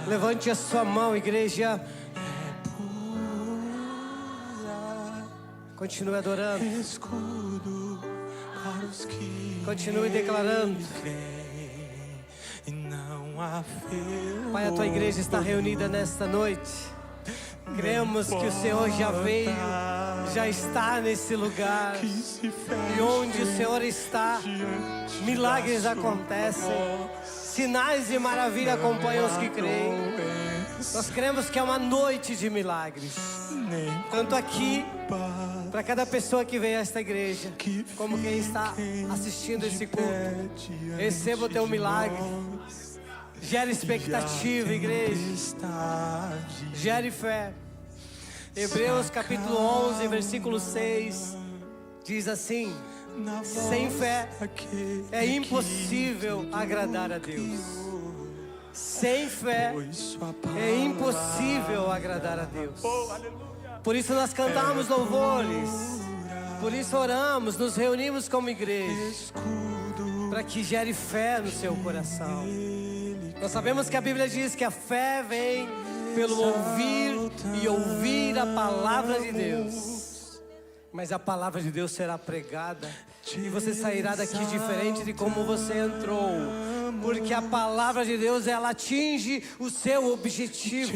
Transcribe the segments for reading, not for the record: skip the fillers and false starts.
Levante a sua mão, igreja. Continue adorando. Escudo para os que continue declarando. E não há fervor. Pai, a tua igreja está reunida nesta noite. Cremos que o Senhor já veio, já está nesse lugar. E onde o Senhor está, milagres acontecem. Sinais e maravilhas acompanham os que creem. Nós cremos que é uma noite de milagres. Tanto aqui, para cada pessoa que vem a esta igreja, como quem está assistindo esse culto, receba o teu milagre. Gere expectativa, igreja. Gere fé. Hebreus capítulo 11, versículo 6 diz assim: sem fé é impossível agradar a Deus. Sem fé é impossível agradar a Deus. Por isso nós cantamos louvores, por isso oramos, nos reunimos como igreja, para que gere fé no seu coração. Nós sabemos que a Bíblia diz que a fé vem pelo ouvir e ouvir a palavra de Deus. Mas a palavra de Deus será pregada e você sairá daqui diferente de como você entrou. Porque a palavra de Deus, ela atinge o seu objetivo.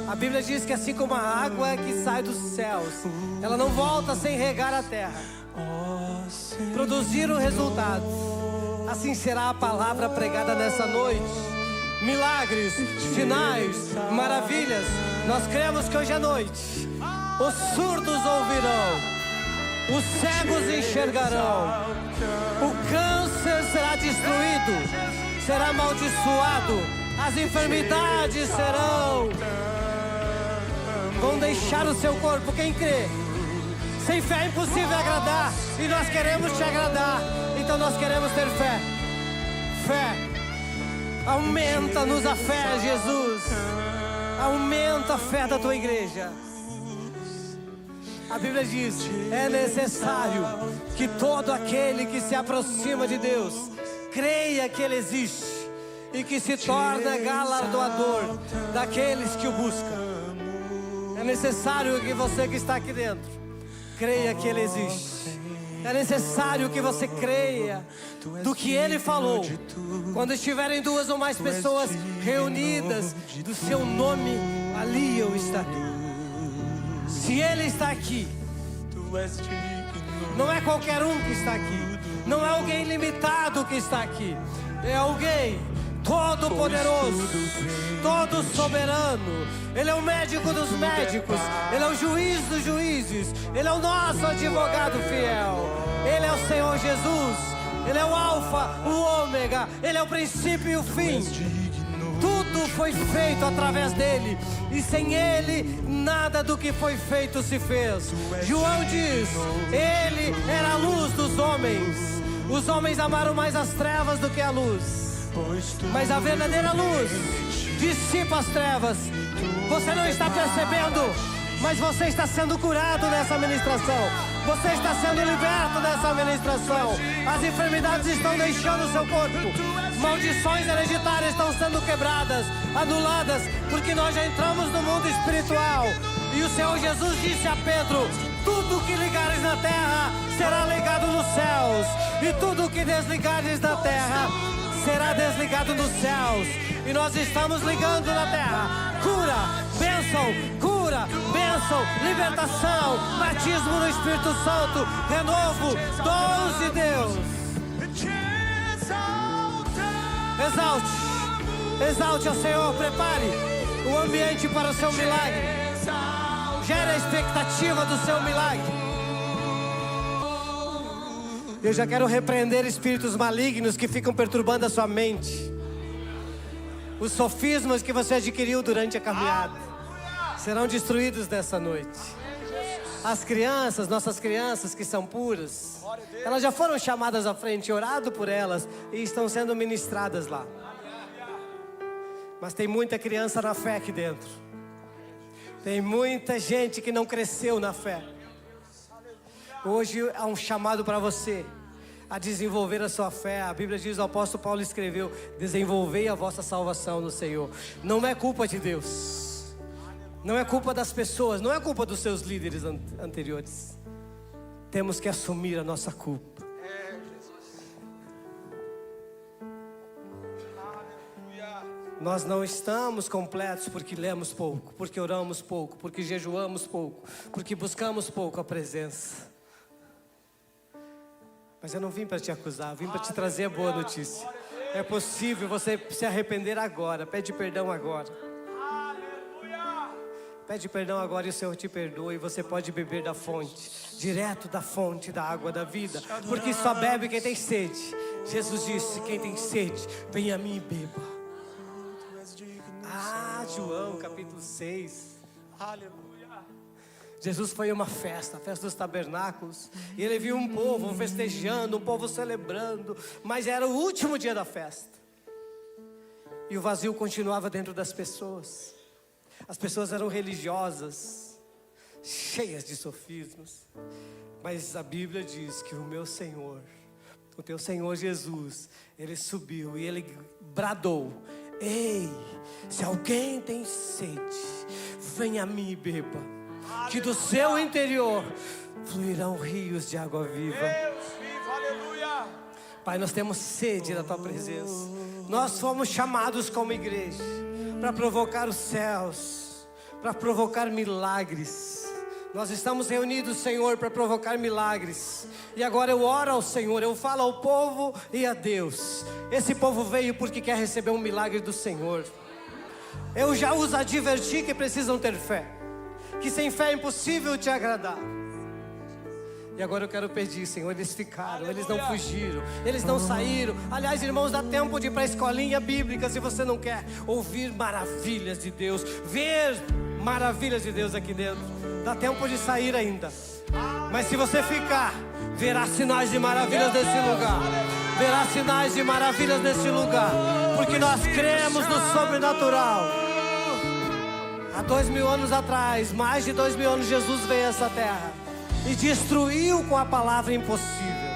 A Bíblia diz que assim como a água que sai dos céus, ela não volta sem regar a terra, produzir o resultado. Assim será a palavra pregada nessa noite. Milagres, sinais, maravilhas. Nós cremos que hoje à noite os surdos ouvirão, os cegos enxergarão, o câncer será destruído, será amaldiçoado, as enfermidades vão deixar o seu corpo. Quem crê? Sem fé é impossível agradar, e nós queremos te agradar. Então nós queremos ter fé. Fé. Aumenta-nos a fé, Jesus. Aumenta a fé da tua igreja. A Bíblia diz: é necessário que todo aquele que se aproxima de Deus creia que Ele existe e que se torna galardoador daqueles que o buscam. É necessário que você que está aqui dentro creia que Ele existe. É necessário que você creia do que Ele falou. Quando estiverem duas ou mais pessoas reunidas do seu nome, ali eu estarei. Se Ele está aqui, não é qualquer um que está aqui, não é alguém limitado que está aqui, é alguém todo poderoso, todo soberano. Ele é o médico dos médicos, Ele é o juiz dos juízes, Ele é o nosso advogado fiel. Ele é o Senhor Jesus, Ele é o alfa, o ômega, Ele é o princípio e o fim. Tudo foi feito através dele, e sem ele nada do que foi feito se fez. João diz: ele era a luz dos homens. Os homens amaram mais as trevas do que a luz, mas a verdadeira luz dissipa as trevas. Você não está percebendo, mas você está sendo curado nessa ministração. Você está sendo liberto nessa ministração. As enfermidades estão deixando o seu corpo. Maldições hereditárias estão sendo quebradas, anuladas, porque nós já entramos no mundo espiritual. E o Senhor Jesus disse a Pedro: tudo que ligares na terra será ligado nos céus, e tudo que desligares na terra será desligado nos céus. E nós estamos ligando na terra cura, bênção, libertação, batismo no Espírito Santo, renovo, dons de Deus. Exalte ao Senhor, prepare o ambiente para o seu milagre. Gere a expectativa do seu milagre. Eu já quero repreender espíritos malignos que ficam perturbando a sua mente. Os sofismas que você adquiriu durante a caminhada serão destruídos nessa noite. As crianças, nossas crianças que são puras, elas já foram chamadas à frente, orado por elas, e estão sendo ministradas lá. Mas tem muita criança na fé aqui dentro. Tem muita gente que não cresceu na fé. Hoje há um chamado para você a desenvolver a sua fé. A Bíblia diz, o apóstolo Paulo escreveu: desenvolvei a vossa salvação no Senhor. Não é culpa de Deus, não é culpa das pessoas, não é culpa dos seus líderes anteriores. Temos que assumir a nossa culpa. Nós não estamos completos porque lemos pouco, porque oramos pouco, porque jejuamos pouco, porque buscamos pouco a presença. Mas eu não vim para te acusar, eu vim para te trazer a boa notícia. É possível você se arrepender agora. Pede perdão agora. Pede perdão agora e o Senhor te perdoa. E você pode beber da fonte, direto da fonte da água da vida. Porque só bebe quem tem sede. Jesus disse: quem tem sede, venha a mim e beba. João capítulo 6. Aleluia. Jesus foi a uma festa, a festa dos tabernáculos, e ele viu um povo festejando, um povo celebrando, mas era o último dia da festa, e o vazio continuava dentro das pessoas. As pessoas eram religiosas, cheias de sofismas, mas a Bíblia diz que o meu Senhor, o teu Senhor Jesus, ele subiu e ele bradou: ei, se alguém tem sede, venha a mim e beba, que do seu interior fluirão rios de água viva. Deus vivo, aleluia. Pai, nós temos sede da tua presença. Nós fomos chamados como igreja para provocar os céus, para provocar milagres. Nós estamos reunidos, Senhor, para provocar milagres. E agora eu oro ao Senhor, eu falo ao povo e a Deus. Esse povo veio porque quer receber um milagre do Senhor. Eu já os adverti que precisam ter fé, que sem fé é impossível te agradar. E agora eu quero pedir, Senhor, eles ficaram, eles não fugiram, eles não saíram. Aliás, irmãos, dá tempo de ir para a escolinha bíblica se você não quer ouvir maravilhas de Deus, ver maravilhas de Deus aqui dentro. Dá tempo de sair ainda. Mas se você ficar, verá sinais de maravilhas nesse lugar. Verá sinais de maravilhas nesse lugar. Porque nós cremos no sobrenatural. Há 2000 anos atrás, mais de 2000 anos, Jesus veio a essa terra e destruiu com a palavra impossível.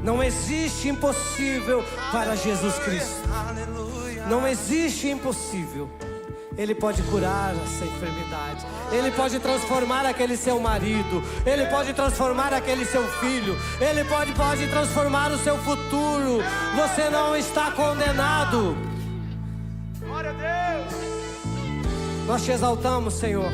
Não existe impossível para Jesus Cristo. Não existe impossível. Ele pode curar essa enfermidade. Ele pode transformar aquele seu marido. Ele pode transformar aquele seu filho. Ele pode transformar o seu futuro. Você não está condenado. Glória a Deus. Nós te exaltamos, Senhor,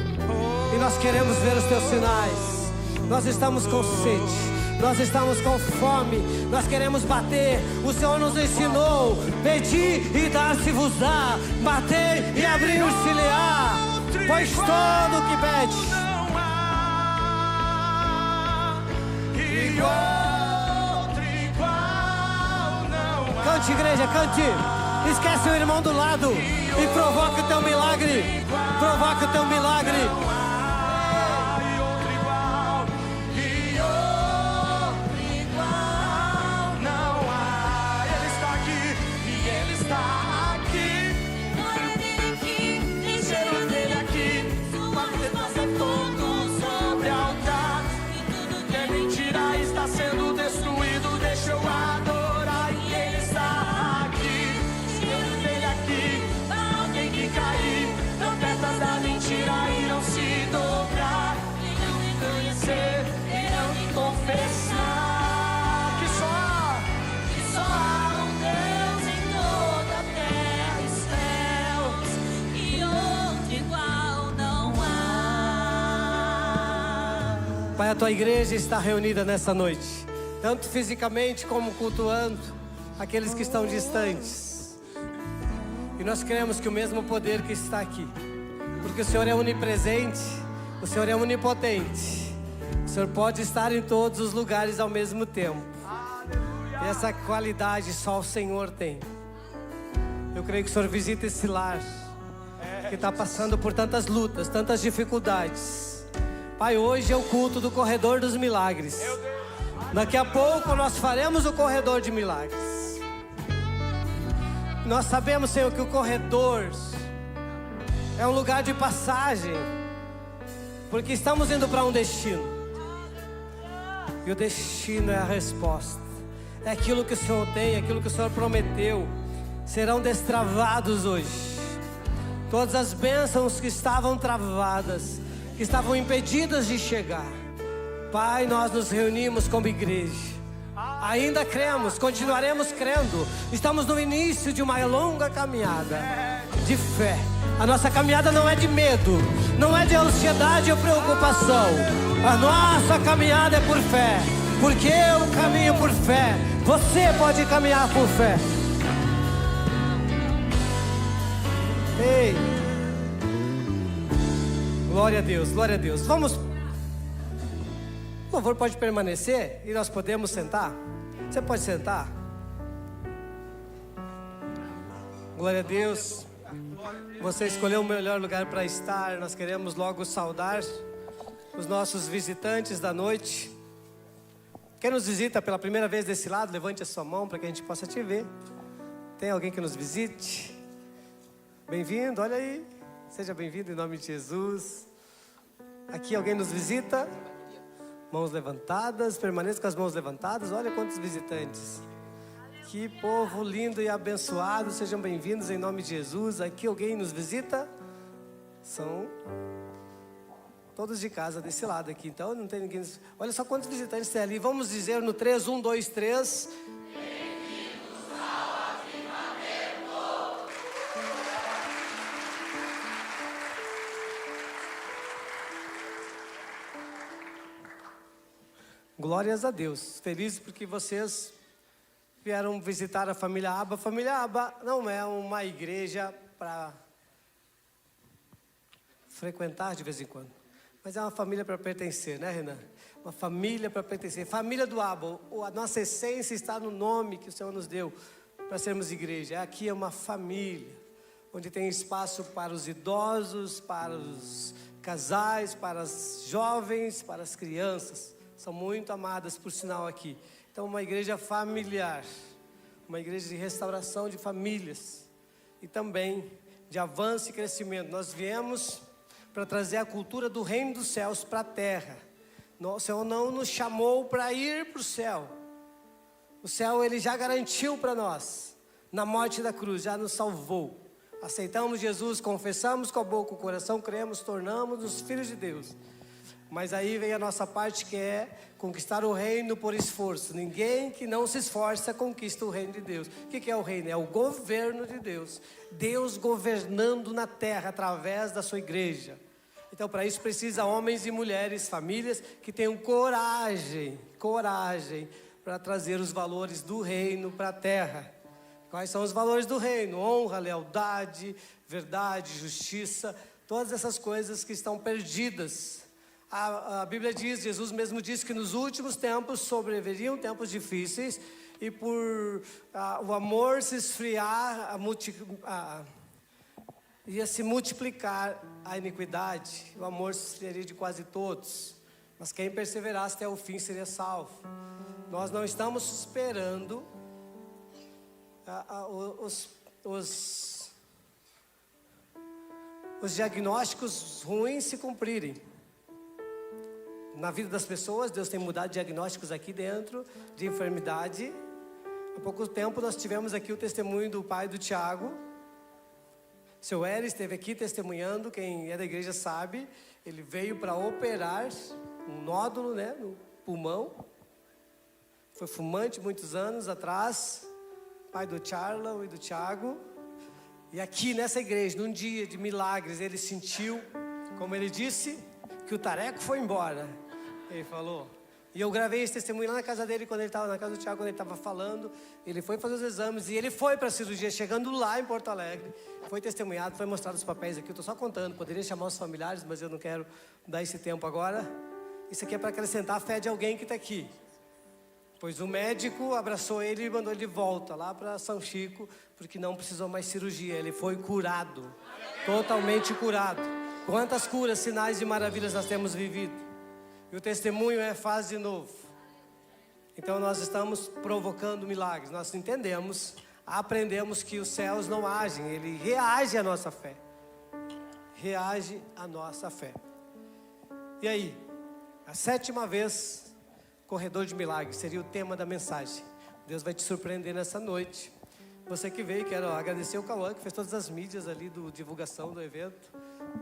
e nós queremos ver os teus sinais. Nós estamos com sede. Nós estamos com fome, nós queremos bater. O Senhor nos ensinou: pedir e dar-se-vos-á, bater e abrir-se-lhe-á, pois todo o que pede Não há outro igual, não há. Cante, igreja, cante. Esquece o irmão do lado e provoca o teu milagre. Provoca o teu milagre. Sendo destruído, deixa eu adorar. E Ele está aqui, cheiro dele aqui. Não tem que cair, trompetas da mentira irão se dobrar. Irão me conhecer, irão me confessar. Que só há um Deus em toda a terra e céus, e outro igual não há. Pai, a tua igreja está reunida nessa noite, tanto fisicamente como cultuando aqueles que estão distantes. E nós cremos que o mesmo poder que está aqui, porque o Senhor é onipresente, o Senhor é onipotente, o Senhor pode estar em todos os lugares ao mesmo tempo. E essa qualidade só o Senhor tem. Eu creio que o Senhor visita esse lar que está passando por tantas lutas, tantas dificuldades. Pai, hoje é o culto do corredor dos milagres. Daqui a pouco nós faremos o corredor de milagres. Nós sabemos, Senhor, que o corredor é um lugar de passagem, porque estamos indo para um destino. E o destino é a resposta. É aquilo que o Senhor tem, aquilo que o Senhor prometeu. Serão destravados hoje. Todas as bênçãos que estavam travadas, que estavam impedidas de chegar. Pai, nós nos reunimos como igreja. Ainda cremos, continuaremos crendo. Estamos no início de uma longa caminhada de fé. A nossa caminhada não é de medo, não é de ansiedade ou preocupação. A nossa caminhada é por fé. Porque eu caminho por fé. Você pode caminhar por fé. Ei, glória a Deus, glória a Deus. Vamos. O louvor pode permanecer e nós podemos sentar. Você pode sentar. Glória a Deus. Você escolheu o melhor lugar para estar. Nós queremos logo saudar os nossos visitantes da noite. Quem nos visita pela primeira vez desse lado, levante a sua mão para que a gente possa te ver. Tem alguém que nos visite? Bem-vindo, olha aí. Seja bem-vindo em nome de Jesus. Aqui alguém nos visita? Mãos levantadas, permaneça com as mãos levantadas. Olha quantos visitantes. Que povo lindo e abençoado. Sejam bem-vindos em nome de Jesus. Aqui alguém nos visita? São todos de casa desse lado aqui. Então não tem ninguém. Olha só quantos visitantes tem ali. Vamos dizer no 3, 1, 2, 3. Glórias a Deus. Feliz porque vocês vieram visitar a família Aba. A família Aba não é uma igreja para frequentar de vez em quando, mas é uma família para pertencer, né, Renan? Uma família para pertencer. Família do Aba. A nossa essência está no nome que o Senhor nos deu para sermos igreja. Aqui é uma família onde tem espaço para os idosos, para os casais, para as jovens, para as crianças. São muito amadas, por sinal, aqui. Então, uma igreja familiar. Uma igreja de restauração de famílias. E também de avanço e crescimento. Nós viemos para trazer a cultura do reino dos céus para a terra. O Senhor não nos chamou para ir para o céu. O céu Ele já garantiu para nós. Na morte da cruz, já nos salvou. Aceitamos Jesus, confessamos com a boca, com o coração, cremos, tornamos-nos filhos de Deus. Mas aí vem a nossa parte, que é conquistar o reino por esforço. Ninguém que não se esforça conquista o reino de Deus. O que é o reino? É o governo de Deus. Deus governando na terra através da sua igreja. Então para isso precisa homens e mulheres, famílias que tenham coragem para trazer os valores do reino para a terra. Quais são os valores do reino? Honra, lealdade, verdade, justiça. Todas essas coisas que estão perdidas. A Bíblia diz, Jesus mesmo disse que nos últimos tempos sobreviriam tempos difíceis. E por o amor se esfriar, ia se multiplicar a iniquidade. O amor se esfriaria de quase todos. Mas quem perseverasse até o fim seria salvo. Nós não estamos esperando os diagnósticos ruins se cumprirem. Na vida das pessoas, Deus tem mudado diagnósticos aqui dentro de enfermidade. Há pouco tempo nós tivemos aqui o testemunho do pai do Tiago. Seu Hélio esteve aqui testemunhando, quem é da igreja sabe. Ele veio para operar um nódulo, né, no pulmão. Foi fumante muitos anos atrás. Pai do Charla e do Tiago. E aqui nessa igreja, num dia de milagres, ele sentiu, como ele disse, que o tareco foi embora. Ele falou. E eu gravei esse testemunho lá na casa dele, quando ele estava na casa do Tiago, quando ele estava falando. Ele foi fazer os exames e ele foi para a cirurgia, chegando lá em Porto Alegre. Foi testemunhado, foi mostrado os papéis aqui. Eu estou só contando, poderia chamar os familiares, mas eu não quero dar esse tempo agora. Isso aqui é para acrescentar a fé de alguém que está aqui. Pois o médico abraçou ele e mandou ele de volta lá para São Chico, porque não precisou mais cirurgia. Ele foi curado, totalmente curado. Quantas curas, sinais e maravilhas nós temos vivido. E o testemunho é faz de novo. Então nós estamos provocando milagres. Nós entendemos, aprendemos que os céus não agem, ele reage à nossa fé. Reage à nossa fé. E aí, a 7ª vez, Corredor de milagres seria o tema da mensagem. Deus vai te surpreender nessa noite. Você que veio, quero agradecer o Cauã, que fez todas as mídias ali do divulgação do evento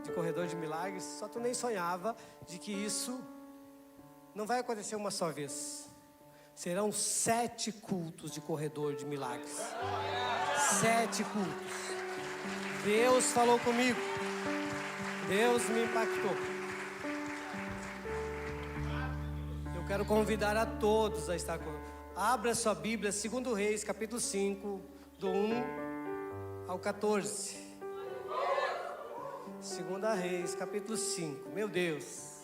de Corredor de Milagres. Só tu nem sonhava de que isso não vai acontecer uma só vez. Serão 7 cultos de Corredor de Milagres. 7 cultos. Deus falou comigo. Deus me impactou. Eu quero convidar a todos a estar conosco. Abra sua Bíblia, 2 Reis, capítulo 5, do 1 ao 14. 2 Reis, capítulo 5. Meu Deus.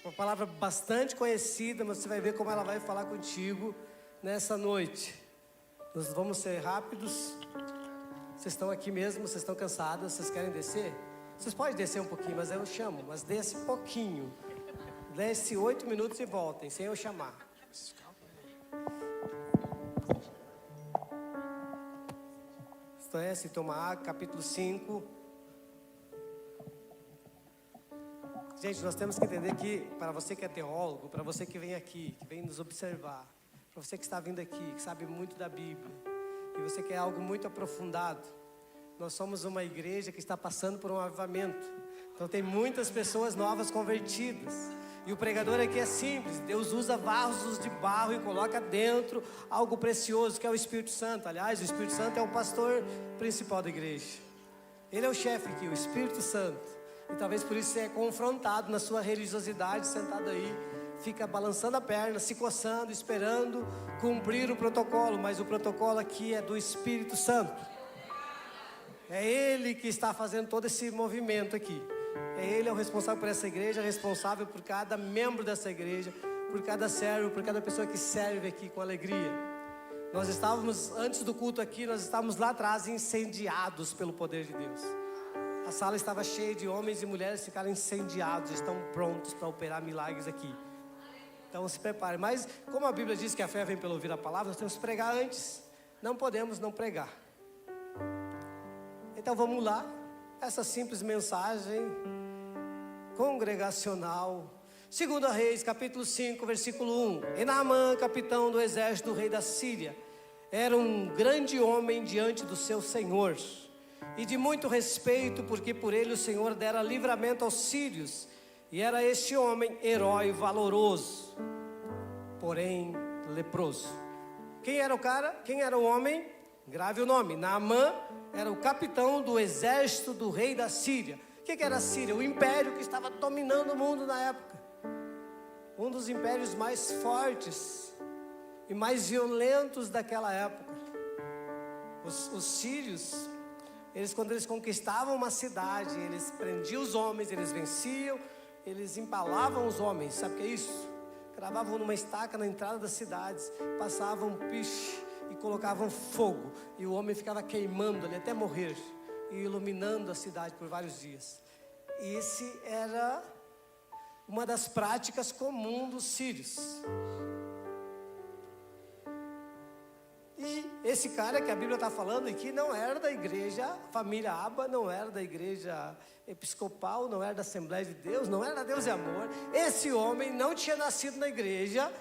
Uma palavra bastante conhecida, mas você vai ver como ela vai falar contigo nessa noite. Nós vamos ser rápidos. Vocês estão aqui mesmo, vocês estão cansados, vocês querem descer? Vocês podem descer um pouquinho, mas eu chamo, mas desce pouquinho. Desce 8 minutos e voltem, sem eu chamar. Conhece Tomar, capítulo 5. Gente, nós temos que entender que, para você que é teólogo, para você que vem aqui, que vem nos observar, para você que está vindo aqui, que sabe muito da Bíblia, e você quer algo muito aprofundado, nós somos uma igreja que está passando por um avivamento. Então tem muitas pessoas novas convertidas. E o pregador aqui é simples. Deus usa vasos de barro e coloca dentro algo precioso, que é o Espírito Santo. Aliás, o Espírito Santo é o pastor principal da igreja. Ele é o chefe aqui, o Espírito Santo. E talvez por isso você é confrontado na sua religiosidade, sentado aí, fica balançando a perna, se coçando, esperando cumprir o protocolo. Mas o protocolo aqui é do Espírito Santo. É Ele que está fazendo todo esse movimento aqui. Ele é o responsável por essa igreja, responsável por cada membro dessa igreja, por cada servo, por cada pessoa que serve aqui com alegria. Nós estávamos, antes do culto aqui, nós estávamos lá atrás incendiados pelo poder de Deus. A sala estava cheia de homens e mulheres que ficaram incendiados, estão prontos para operar milagres aqui. Então se prepare. Mas como a Bíblia diz que a fé vem pelo ouvir a palavra, nós temos que pregar antes. Não podemos não pregar. Então vamos lá. Essa simples mensagem congregacional. 2 Reis, capítulo 5, versículo 1. E Naamã, capitão do exército do rei da Síria, era um grande homem diante do seu senhor, e de muito respeito, porque por ele o Senhor dera livramento aos sírios. E era este homem herói valoroso, porém leproso. Quem era o cara? Quem era o homem? Grave o nome. Naamã era o capitão do exército do rei da Síria. O que era a Síria? O império que estava dominando o mundo na época. Um dos impérios mais fortes e mais violentos daquela época. Os sírios, quando eles conquistavam uma cidade, eles prendiam os homens, eles venciam, eles empalavam os homens. Sabe o que é isso? Cravavam numa estaca na entrada das cidades, passavam piche e colocavam fogo, e o homem ficava queimando ali até morrer, e iluminando a cidade por vários dias. E esse era uma das práticas comuns dos sírios. E esse cara que a Bíblia está falando aqui não era da igreja família Aba, não era da igreja episcopal, não era da Assembleia de Deus, não era da Deus e Amor. Esse homem não tinha nascido na igreja,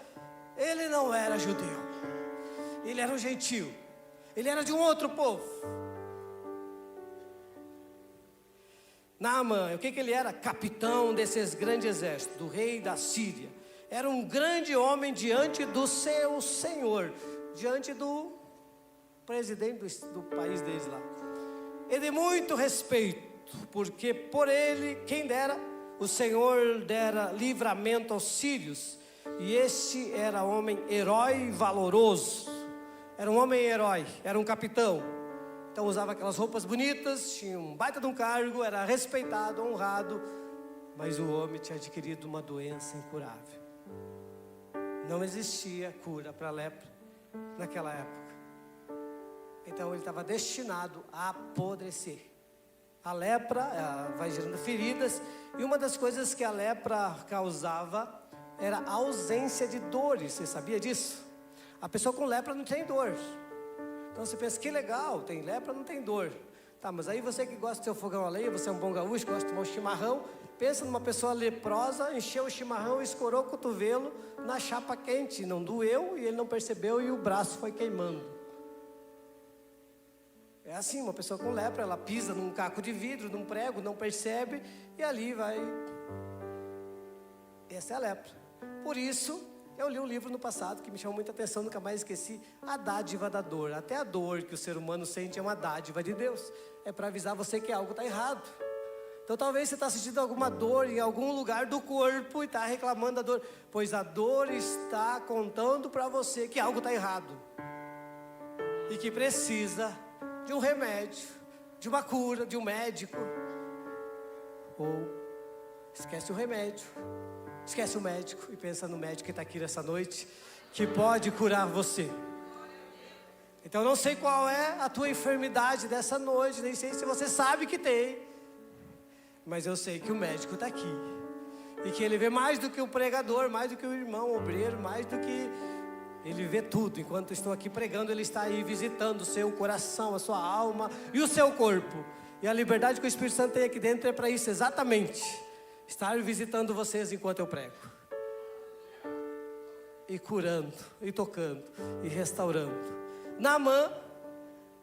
ele não era judeu. Ele era um gentio. Ele era de um outro povo. Naamã, o que ele era? Capitão desses grandes exércitos, do rei da Síria. Era um grande homem diante do seu senhor, diante do presidente do país deles lá. E de muito respeito, porque por ele, quem dera? O Senhor dera livramento aos sírios. E este era homem herói valoroso. Era um homem herói, era um capitão. Então usava aquelas roupas bonitas, tinha um baita de um cargo, era respeitado, honrado. Mas o homem tinha adquirido uma doença incurável. Não existia cura para a lepra naquela época. Então ele estava destinado a apodrecer. A lepra vai gerando feridas. E uma das coisas que a lepra causava era a ausência de dores. Você sabia disso? A pessoa com lepra não tem dor. Então você pensa, que legal, tem lepra, não tem dor. Tá, mas aí você que gosta do seu fogão a lenha, você é um bom gaúcho, gosta de tomar um chimarrão, pensa numa pessoa leprosa, encheu o chimarrão, escorou o cotovelo na chapa quente, não doeu e ele não percebeu e o braço foi queimando. É assim, uma pessoa com lepra, ela pisa num caco de vidro, num prego, não percebe e ali vai. Essa é a lepra. Por isso, eu li um livro no passado que me chamou muita atenção, nunca mais esqueci, A Dádiva da Dor. Até a dor que o ser humano sente é uma dádiva de Deus. É para avisar você que algo está errado. Então talvez você está sentindo alguma dor em algum lugar do corpo e está reclamando da dor. Pois a dor está contando para você que algo está errado. E que precisa de um remédio, de uma cura, de um médico. Ou esquece o remédio. Esquece o médico e pensa no médico que está aqui nessa noite, que pode curar você. Então eu não sei qual é a tua enfermidade dessa noite, nem sei se você sabe que tem, mas eu sei que o médico está aqui. E que ele vê mais do que o pregador, mais do que o irmão obreiro, mais do que... Ele vê tudo. Enquanto eu estou aqui pregando, ele está aí visitando o seu coração, a sua alma e o seu corpo. E a liberdade que o Espírito Santo tem aqui dentro é para isso exatamente. Estar visitando vocês enquanto eu prego. E curando, e tocando, e restaurando. Naamã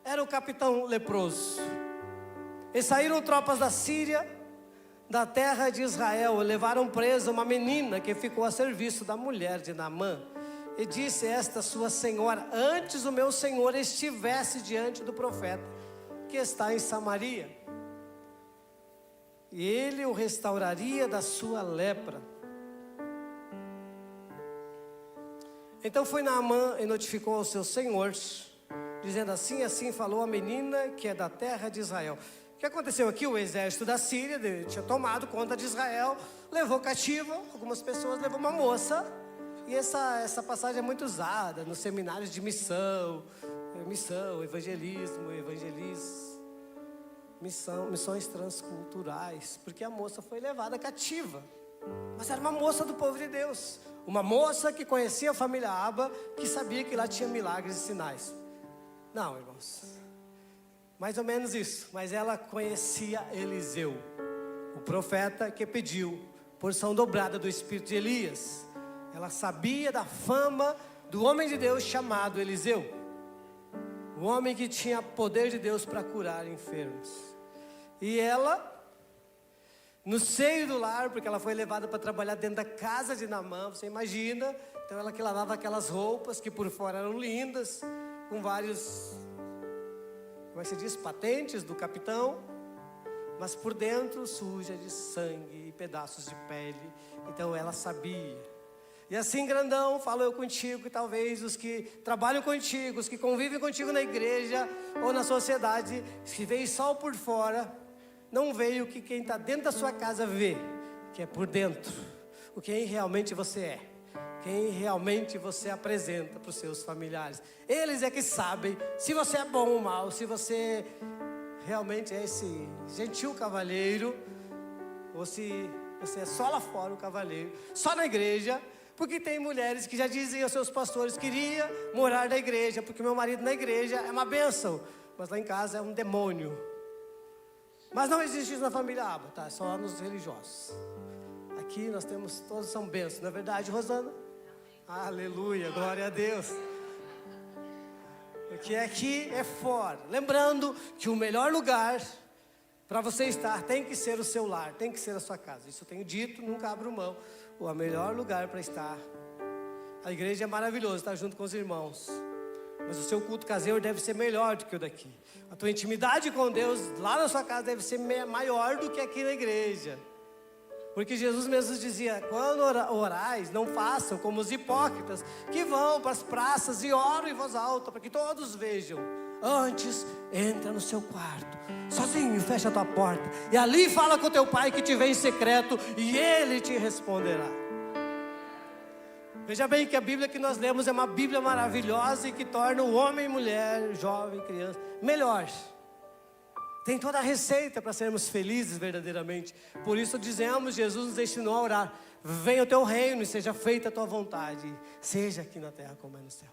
era o capitão leproso. E saíram tropas da Síria, da terra de Israel. E levaram presa uma menina que ficou a serviço da mulher de Naamã. E disse esta sua senhora: antes o meu senhor estivesse diante do profeta, que está em Samaria, e ele o restauraria da sua lepra. Então foi Naamã e notificou aos seus senhores, dizendo: assim, assim falou a menina que é da terra de Israel. O que aconteceu aqui? O exército da Síria tinha tomado conta de Israel, levou cativa algumas pessoas, levou uma moça. E essa passagem é muito usada nos seminários de missão, evangelismo, missões transculturais, porque a moça foi levada cativa. Mas era uma moça do povo de Deus, uma moça que conhecia a família Aba, que sabia que lá tinha milagres e sinais. Não, irmãos, mais ou menos isso. Mas ela conhecia Eliseu, o profeta que pediu porção dobrada do espírito de Elias. Ela sabia da fama do homem de Deus chamado Eliseu, o homem que tinha poder de Deus para curar enfermos. E ela, no seio do lar, porque ela foi levada para trabalhar dentro da casa de Naamã, você imagina. Então ela que lavava aquelas roupas que por fora eram lindas, com vários, como é que se diz, patentes do capitão, mas por dentro suja de sangue e pedaços de pele. Então ela sabia. E assim, grandão, falo eu contigo, que talvez os que trabalham contigo, os que convivem contigo na igreja ou na sociedade, se veem só por fora, não veem o que quem está dentro da sua casa vê, que é por dentro, o que realmente você é, quem realmente você apresenta para os seus familiares. Eles é que sabem se você é bom ou mal, se você realmente é esse gentil cavalheiro, ou se você é só lá fora o cavalheiro, só na igreja. Porque tem mulheres que já dizem aos seus pastores: queria morar na igreja, porque meu marido na igreja é uma bênção, mas lá em casa é um demônio. Mas não existe isso na família Aba, tá? É só nos religiosos. Aqui nós temos, todos são bênçãos, não é verdade, Rosana? Aleluia, glória a Deus. Porque aqui é fora. Lembrando que o melhor lugar para você estar tem que ser o seu lar, tem que ser a sua casa. Isso eu tenho dito, nunca abro mão. O melhor lugar para estar. A igreja é maravilhosa, estar junto com os irmãos. Mas o seu culto caseiro deve ser melhor do que o daqui. A tua intimidade com Deus lá na sua casa deve ser maior do que aqui na igreja. Porque Jesus mesmo dizia: quando orais, não façam como os hipócritas, que vão para as praças e oram em voz alta, para que todos vejam. Antes, entra no seu quarto, sozinho, fecha a tua porta, e ali fala com o teu pai que te vê em secreto, e ele te responderá. Veja bem que a Bíblia que nós lemos é uma Bíblia maravilhosa, e que torna o homem, mulher, jovem, criança, melhor. Tem toda a receita para sermos felizes verdadeiramente. Por isso dizemos, Jesus nos ensinou a orar: venha o teu reino e seja feita a tua vontade, seja aqui na terra como é no céu.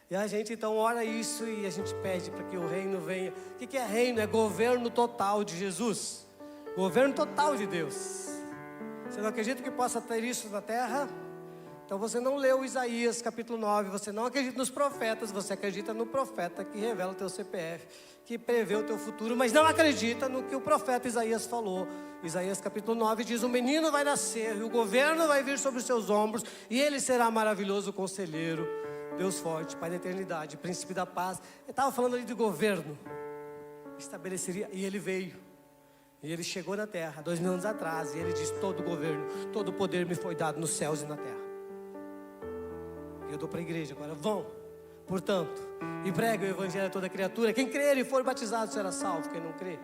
E a gente então ora isso e a gente pede para que o reino venha. O que é reino? É governo total de Jesus. Governo total de Deus. Você não acredita que possa ter isso na terra? Então você não leu Isaías capítulo 9, você não acredita nos profetas, você acredita no profeta que revela o teu CPF, que prevê o teu futuro, mas não acredita no que o profeta Isaías falou. Isaías capítulo 9 diz: o menino vai nascer, e o governo vai vir sobre os seus ombros, e ele será maravilhoso conselheiro, Deus forte, Pai da eternidade, príncipe da paz. Ele estava falando ali de governo, estabeleceria, e ele veio. E ele chegou na terra 2000 anos atrás, e ele diz: todo o governo, todo o poder me foi dado nos céus e na terra. Eu dou para a igreja, agora vão, portanto, e pregue o evangelho a toda criatura. Quem crer e for batizado será salvo, quem não crer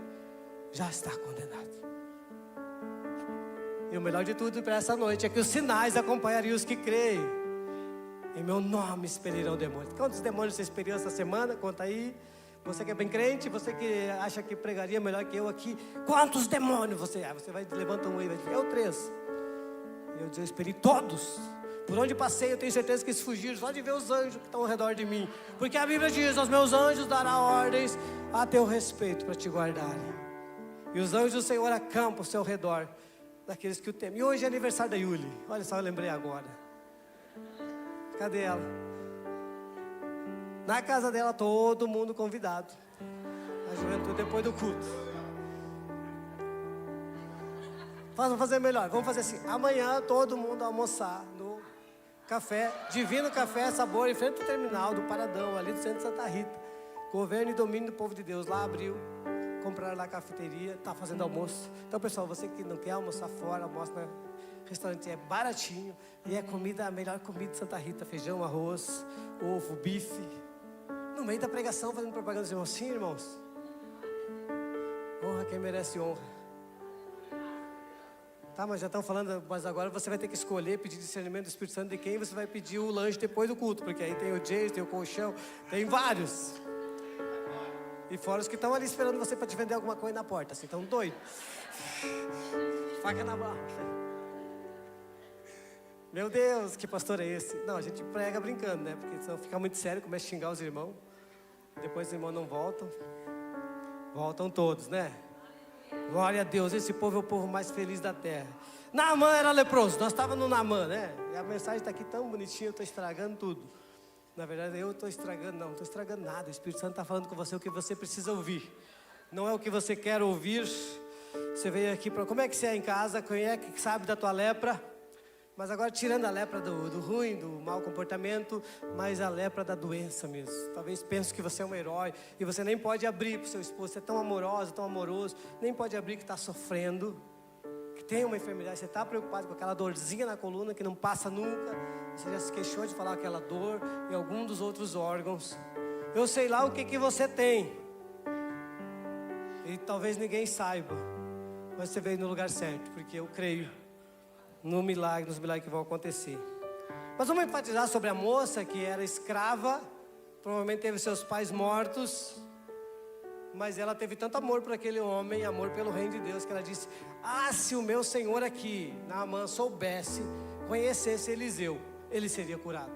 já está condenado. E o melhor de tudo para essa noite é que os sinais acompanhariam os que creem. Em meu nome expelirão demônios. Quantos demônios você expeliu essa semana? Conta aí. Você que é bem crente, você que acha que pregaria melhor que eu aqui, quantos demônios você é? Você vai, levanta um aí, vai dizer: eu 3. Eu expeli todos. Por onde passei, eu tenho certeza que eles fugiram só de ver os anjos que estão ao redor de mim. Porque a Bíblia diz: aos meus anjos dará ordens a teu respeito para te guardarem. E os anjos do Senhor acampam ao seu redor, daqueles que o temem. E hoje é aniversário da Yuli. Olha só, eu lembrei agora. Cadê ela? Na casa dela, todo mundo convidado. A juventude depois do culto. Vamos fazer melhor, vamos fazer assim: amanhã todo mundo almoçar no café, Divino Café Sabor, em frente ao terminal do Paradão, ali do centro de Santa Rita. Governo e domínio do povo de Deus. Lá abriu, compraram lá a cafeteria, está fazendo almoço. Então, pessoal, você que não quer almoçar fora, almoça no restaurante, é baratinho. E é comida, a melhor comida de Santa Rita: feijão, arroz, ovo, bife. No meio da pregação, fazendo propaganda dos irmãos. Sim, irmãos, honra quem merece honra. Tá, mas já estão falando, mas agora você vai ter que escolher, pedir discernimento do Espírito Santo de quem você vai pedir o lanche depois do culto. Porque aí tem o Jason, tem o colchão, tem vários. E fora os que estão ali esperando você para te vender alguma coisa na porta, assim, estão doidos. Faca na barra. Meu Deus, que pastor é esse? Não, a gente prega brincando, né? Porque senão fica muito sério, começa a xingar os irmãos. Depois os irmãos não voltam. Voltam todos, né? Glória a Deus, esse povo é o povo mais feliz da terra. Naamã era leproso, nós estávamos no Naamã, né? E a mensagem está aqui tão bonitinha, eu estou estragando tudo. Na verdade eu estou estragando, não estou estragando nada. O Espírito Santo está falando com você o que você precisa ouvir. Não é o que você quer ouvir. Você veio aqui para... Como é que você é em casa? Quem é que sabe da tua lepra? Mas agora tirando a lepra do ruim, do mau comportamento, mas a lepra da doença mesmo. Talvez pense que você é um herói e você nem pode abrir para o seu esposo. Você é tão amorosa, tão amoroso, nem pode abrir que está sofrendo, que tem uma enfermidade. Você está preocupado com aquela dorzinha na coluna que não passa nunca. Você já se queixou de falar aquela dor em algum dos outros órgãos. Eu sei lá o que você tem. E talvez ninguém saiba. Mas você veio no lugar certo, porque eu creio no milagre, nos milagres que vão acontecer. Mas vamos enfatizar sobre a moça que era escrava, provavelmente teve seus pais mortos, mas ela teve tanto amor por aquele homem, amor pelo reino de Deus, que ela disse: ah, se o meu Senhor aqui, Naamã, soubesse, conhecesse Eliseu, ele seria curado.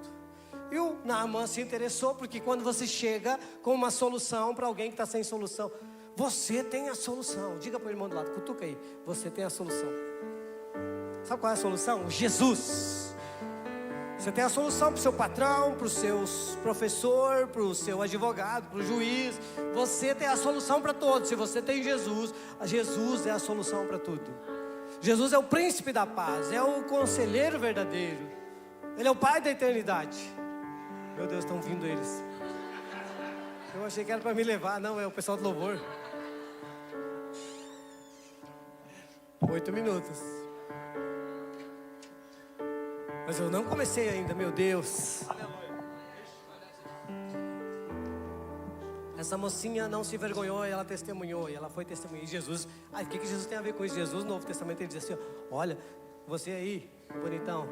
E o Naamã se interessou, porque quando você chega com uma solução para alguém que está sem solução, você tem a solução. Diga para o irmão do lado, cutuca aí, você tem a solução. Sabe qual é a solução? Jesus. Você tem a solução para o seu patrão, para o seu professor, para o seu advogado, para o juiz. Você tem a solução para todos. Se você tem Jesus, Jesus é a solução para tudo. Jesus é o príncipe da paz, é o conselheiro verdadeiro. Ele é o Pai da eternidade. Meu Deus, estão vindo eles. Eu achei que era para me levar. Não, é o pessoal do louvor. 8 minutos. Mas eu não comecei ainda, meu Deus. Essa mocinha não se envergonhou e ela testemunhou. E ela foi testemunhar. E Jesus, o que Jesus tem a ver com isso? Jesus no Novo Testamento ele diz assim: olha, você aí, bonitão,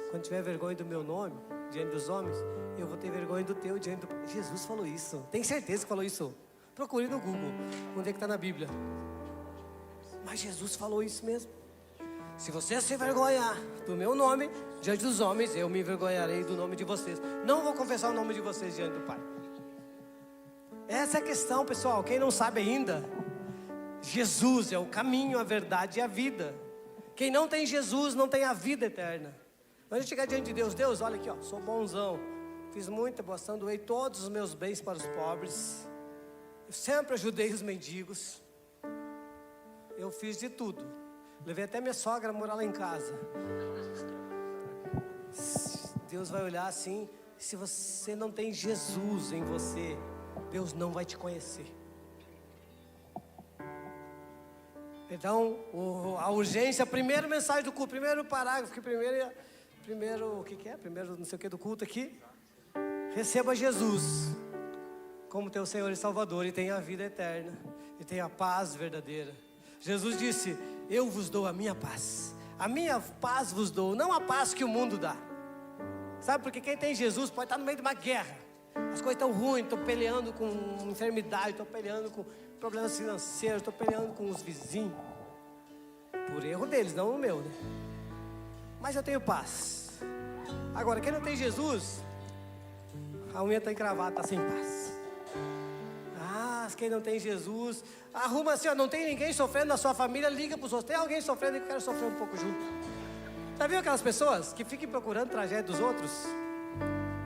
quando tiver vergonha do meu nome diante dos homens, eu vou ter vergonha do teu diante do... Jesus falou isso. Tem certeza que falou isso? Procure no Google, onde é que está na Bíblia. Mas Jesus falou isso mesmo. Se você se envergonhar do meu nome diante dos homens, eu me envergonharei do nome de vocês. Não vou confessar o nome de vocês diante do Pai. Essa é a questão, pessoal. Quem não sabe ainda, Jesus é o caminho, a verdade e a vida. Quem não tem Jesus não tem a vida eterna. Quando a gente chegar diante de Deus, Deus, olha aqui, ó, sou bonzão, fiz muita boa ação, doei todos os meus bens para os pobres, eu sempre ajudei os mendigos, eu fiz de tudo, levei até minha sogra a morar lá em casa. Deus vai olhar assim, se você não tem Jesus em você, Deus não vai te conhecer. Então, a urgência, a primeira mensagem do culto, primeiro parágrafo, que primeiro, o que é? Primeiro não sei o que do culto aqui. Receba Jesus como teu Senhor e Salvador e tenha a vida eterna e tenha a paz verdadeira. Jesus disse, eu vos dou a minha paz vos dou, não a paz que o mundo dá. Sabe, porque quem tem Jesus pode estar no meio de uma guerra, as coisas estão ruins, estão peleando com enfermidade, estão peleando com problemas financeiros, estão peleando com os vizinhos, por erro deles, não o meu, né? Mas eu tenho paz. Agora, quem não tem Jesus, a unha está encravada, está sem paz. Quem não tem Jesus, arruma assim, ó, não tem ninguém sofrendo na sua família, liga para os outros, tem alguém sofrendo e que eu quero sofrer um pouco junto. Já viu aquelas pessoas que ficam procurando tragédia dos outros?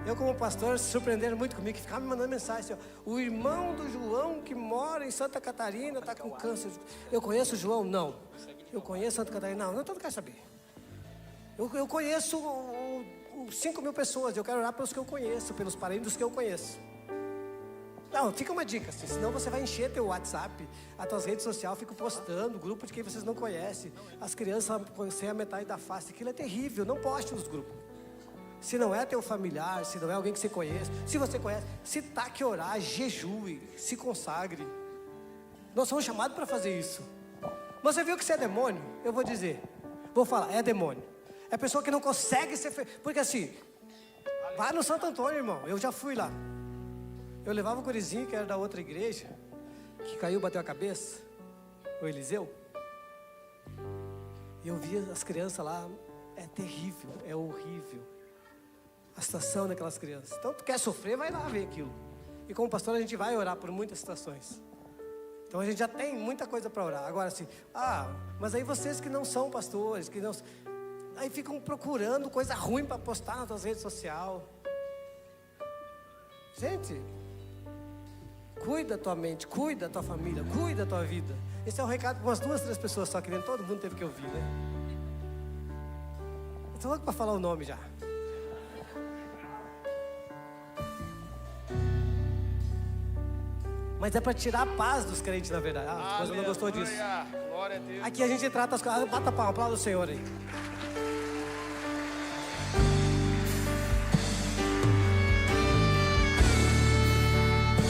Eu como pastor, se surpreenderam muito comigo, que ficavam me mandando mensagem assim, ó, o irmão do João que mora em Santa Catarina está com câncer. Eu conheço o João? Não. Eu conheço Santa Catarina? Não, eu não quero saber. Eu conheço 5.000 pessoas, eu quero orar pelos que eu conheço, pelos parentes dos que eu conheço. Não, fica uma dica, assim, senão você vai encher teu WhatsApp, as tuas redes sociais, fica postando, grupo de quem vocês não conhecem, as crianças conhecem a metade da face, aquilo é terrível, não poste nos grupos. Se não é teu familiar, se não é alguém que você conhece, se você conhece, se tá que orar, jejue, se consagre. Nós somos chamados para fazer isso. Você viu que você é demônio? Eu vou dizer, vou falar, é demônio. É pessoa que não consegue ser feliz, porque assim, vai no Santo Antônio, irmão, eu já fui lá. Eu levava o gurizinho que era da outra igreja, que caiu, bateu a cabeça, o Eliseu. E eu via as crianças lá, é terrível, é horrível a situação daquelas crianças. Então tu quer sofrer, vai lá ver aquilo. E como pastor a gente vai orar por muitas situações. Então a gente já tem muita coisa para orar. Agora assim, mas aí vocês que não são pastores, que não, aí ficam procurando coisa ruim para postar nas suas redes sociais. Gente, cuida da tua mente, cuida da tua família, cuida da tua vida. Esse é um recado para umas 2, 3 pessoas só, que nem todo mundo teve que ouvir, né? Eu tô louco para falar o nome já. Mas é para tirar a paz dos crentes, na verdade. A coisa não gostou disso. Glória a Deus. Aqui a gente trata as coisas. Bata a palma, aplauda o Senhor aí.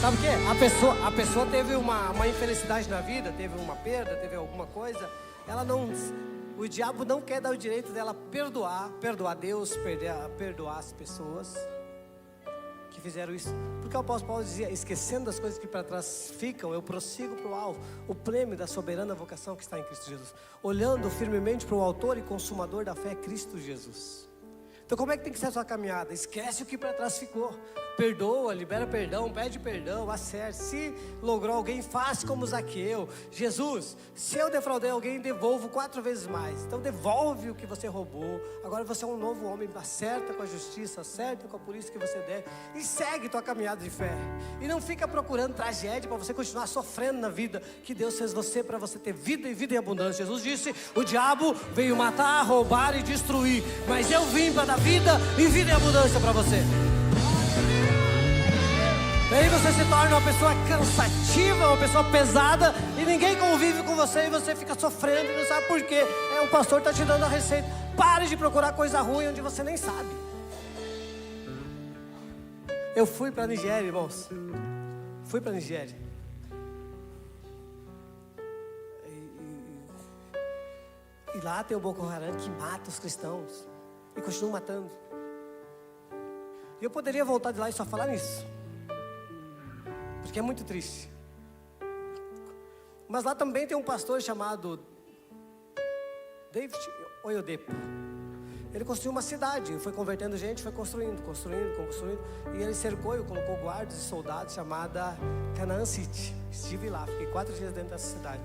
Sabe o que? A pessoa teve uma infelicidade na vida, teve uma perda, teve alguma coisa. O diabo não quer dar o direito dela perdoar Deus, perdoar as pessoas que fizeram isso. Porque o apóstolo Paulo dizia, esquecendo das coisas que para trás ficam, eu prossigo para o alvo, o prêmio da soberana vocação que está em Cristo Jesus. Olhando firmemente para o autor e consumador da fé, Cristo Jesus. Então como é que tem que ser a sua caminhada? Esquece o que para trás ficou. Perdoa, libera perdão, pede perdão, acerte. Se logrou alguém, faz como Zaqueu. Jesus, se eu defraudei alguém, devolvo 4 vezes mais. Então devolve o que você roubou. Agora você é um novo homem, acerta com a justiça, acerta com a polícia que você deve. E segue tua caminhada de fé. E não fica procurando tragédia para você continuar sofrendo na vida. Que Deus fez você para você ter vida e vida em abundância. Jesus disse, o diabo veio matar, roubar e destruir. Mas eu vim para dar vida e vida em abundância para você. E aí você se torna uma pessoa cansativa, uma pessoa pesada, e ninguém convive com você, e você fica sofrendo e não sabe por quê. O pastor está te dando a receita. Pare de procurar coisa ruim onde você nem sabe. Eu fui para a Nigéria, irmãos. Fui para a Nigéria. E lá tem o Boko Haram que mata os cristãos. E continua matando. E eu poderia voltar de lá e só falar nisso, porque é muito triste. Mas lá também tem um pastor chamado David, Oyodepo. Ele construiu uma cidade, foi convertendo gente, foi construindo. E ele cercou e colocou guardas e soldados, chamada Canaã City. Estive lá, fiquei 4 dias dentro dessa cidade.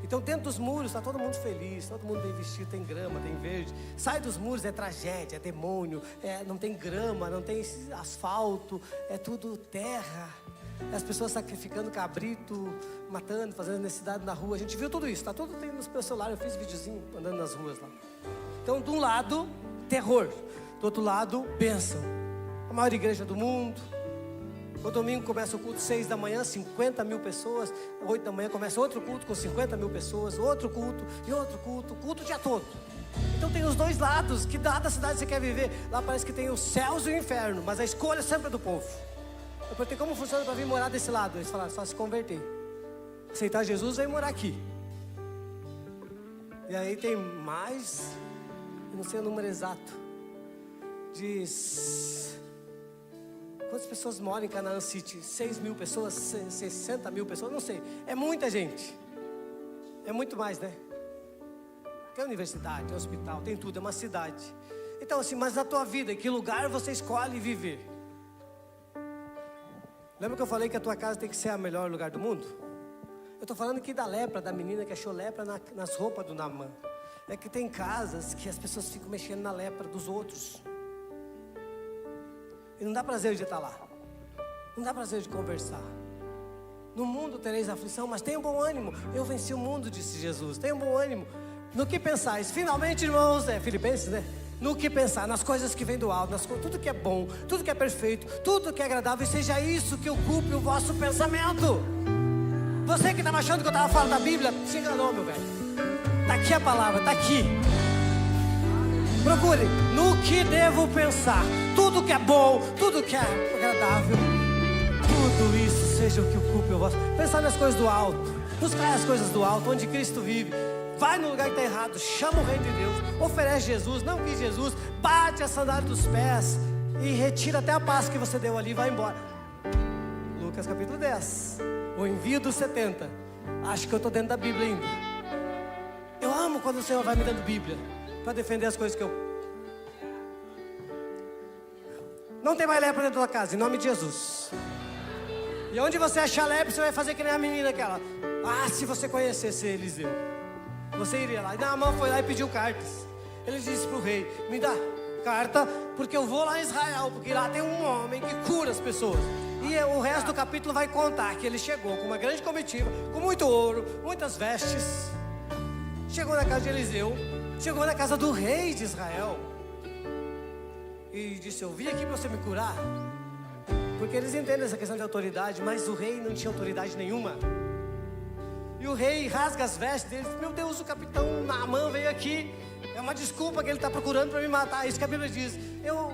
Então dentro dos muros está todo mundo feliz, todo mundo bem vestido, tem grama, tem verde. Sai dos muros é tragédia, é demônio, não tem grama, não tem asfalto, é tudo terra. As pessoas sacrificando cabrito, matando, fazendo necessidade na rua. A gente viu tudo isso, tá tudo tem no meu celular, eu fiz videozinho andando nas ruas lá. Então de um lado, terror, do outro lado, bênção. A maior igreja do mundo. No domingo começa o culto 6 da manhã, 50 mil pessoas. 8 da manhã começa outro culto com 50 mil pessoas. Outro culto e outro culto o dia todo. Então tem os dois lados. Que lado da cidade você quer viver? Lá parece que tem os céus e o inferno, mas a escolha sempre é do povo. Eu perguntei como funciona para vir morar desse lado. Eles falaram, só se converter, aceitar Jesus, vem morar aqui. E aí tem mais, eu não sei o número exato, quantas pessoas moram em Canaã City? 6 mil pessoas, 60 mil pessoas, não sei. É muita gente. É muito mais, né? Tem universidade, tem hospital, tem tudo, é uma cidade. Então assim, mas na tua vida, em que lugar você escolhe viver? Lembra que eu falei que a tua casa tem que ser o melhor lugar do mundo? Eu estou falando aqui da lepra, da menina que achou lepra nas roupas do Naamã. É que tem casas que as pessoas ficam mexendo na lepra dos outros. E não dá prazer de estar lá. Não dá prazer de conversar. No mundo tereis aflição, mas tenham bom ânimo. Eu venci o mundo, disse Jesus. Tenham bom ânimo. No que pensais? Finalmente, irmãos, Filipenses, né? No que pensar, nas coisas que vêm do alto, tudo que é bom, tudo que é perfeito, tudo que é agradável, e seja isso que ocupe o vosso pensamento. Você que estava achando que eu estava falando da Bíblia, se enganou, meu velho. Está aqui a palavra, está aqui. Procure, no que devo pensar, tudo que é bom, tudo que é agradável, tudo isso seja o que ocupe o vosso. Pensar nas coisas do alto, buscar as coisas do alto, onde Cristo vive. Vai no lugar que está errado, chama o reino de Deus, oferece Jesus, não quis Jesus, bate a sandália dos pés e retira até a paz que você deu ali e vai embora. Lucas capítulo 10, o envio dos 70. Acho que eu estou dentro da Bíblia ainda. Eu amo quando o Senhor vai me dando Bíblia para defender as coisas que eu... Não tem mais lepra dentro da tua casa, em nome de Jesus. E onde você achar lepra, você vai fazer que nem a menina aquela. Ah, se você conhecesse Eliseu, você iria lá. E Naamã foi lá e pediu cartas. Ele disse para o rei, me dá carta, porque eu vou lá em Israel, porque lá tem um homem que cura as pessoas. E o resto do capítulo vai contar que ele chegou com uma grande comitiva, com muito ouro, muitas vestes. Chegou na casa de Eliseu, chegou na casa do rei de Israel e disse, eu vim aqui para você me curar. Porque eles entendem essa questão de autoridade, mas o rei não tinha autoridade nenhuma. E o rei rasga as vestes dele. Meu Deus, o capitão Naamã veio aqui. É uma desculpa que ele está procurando para me matar. Isso que a Bíblia diz.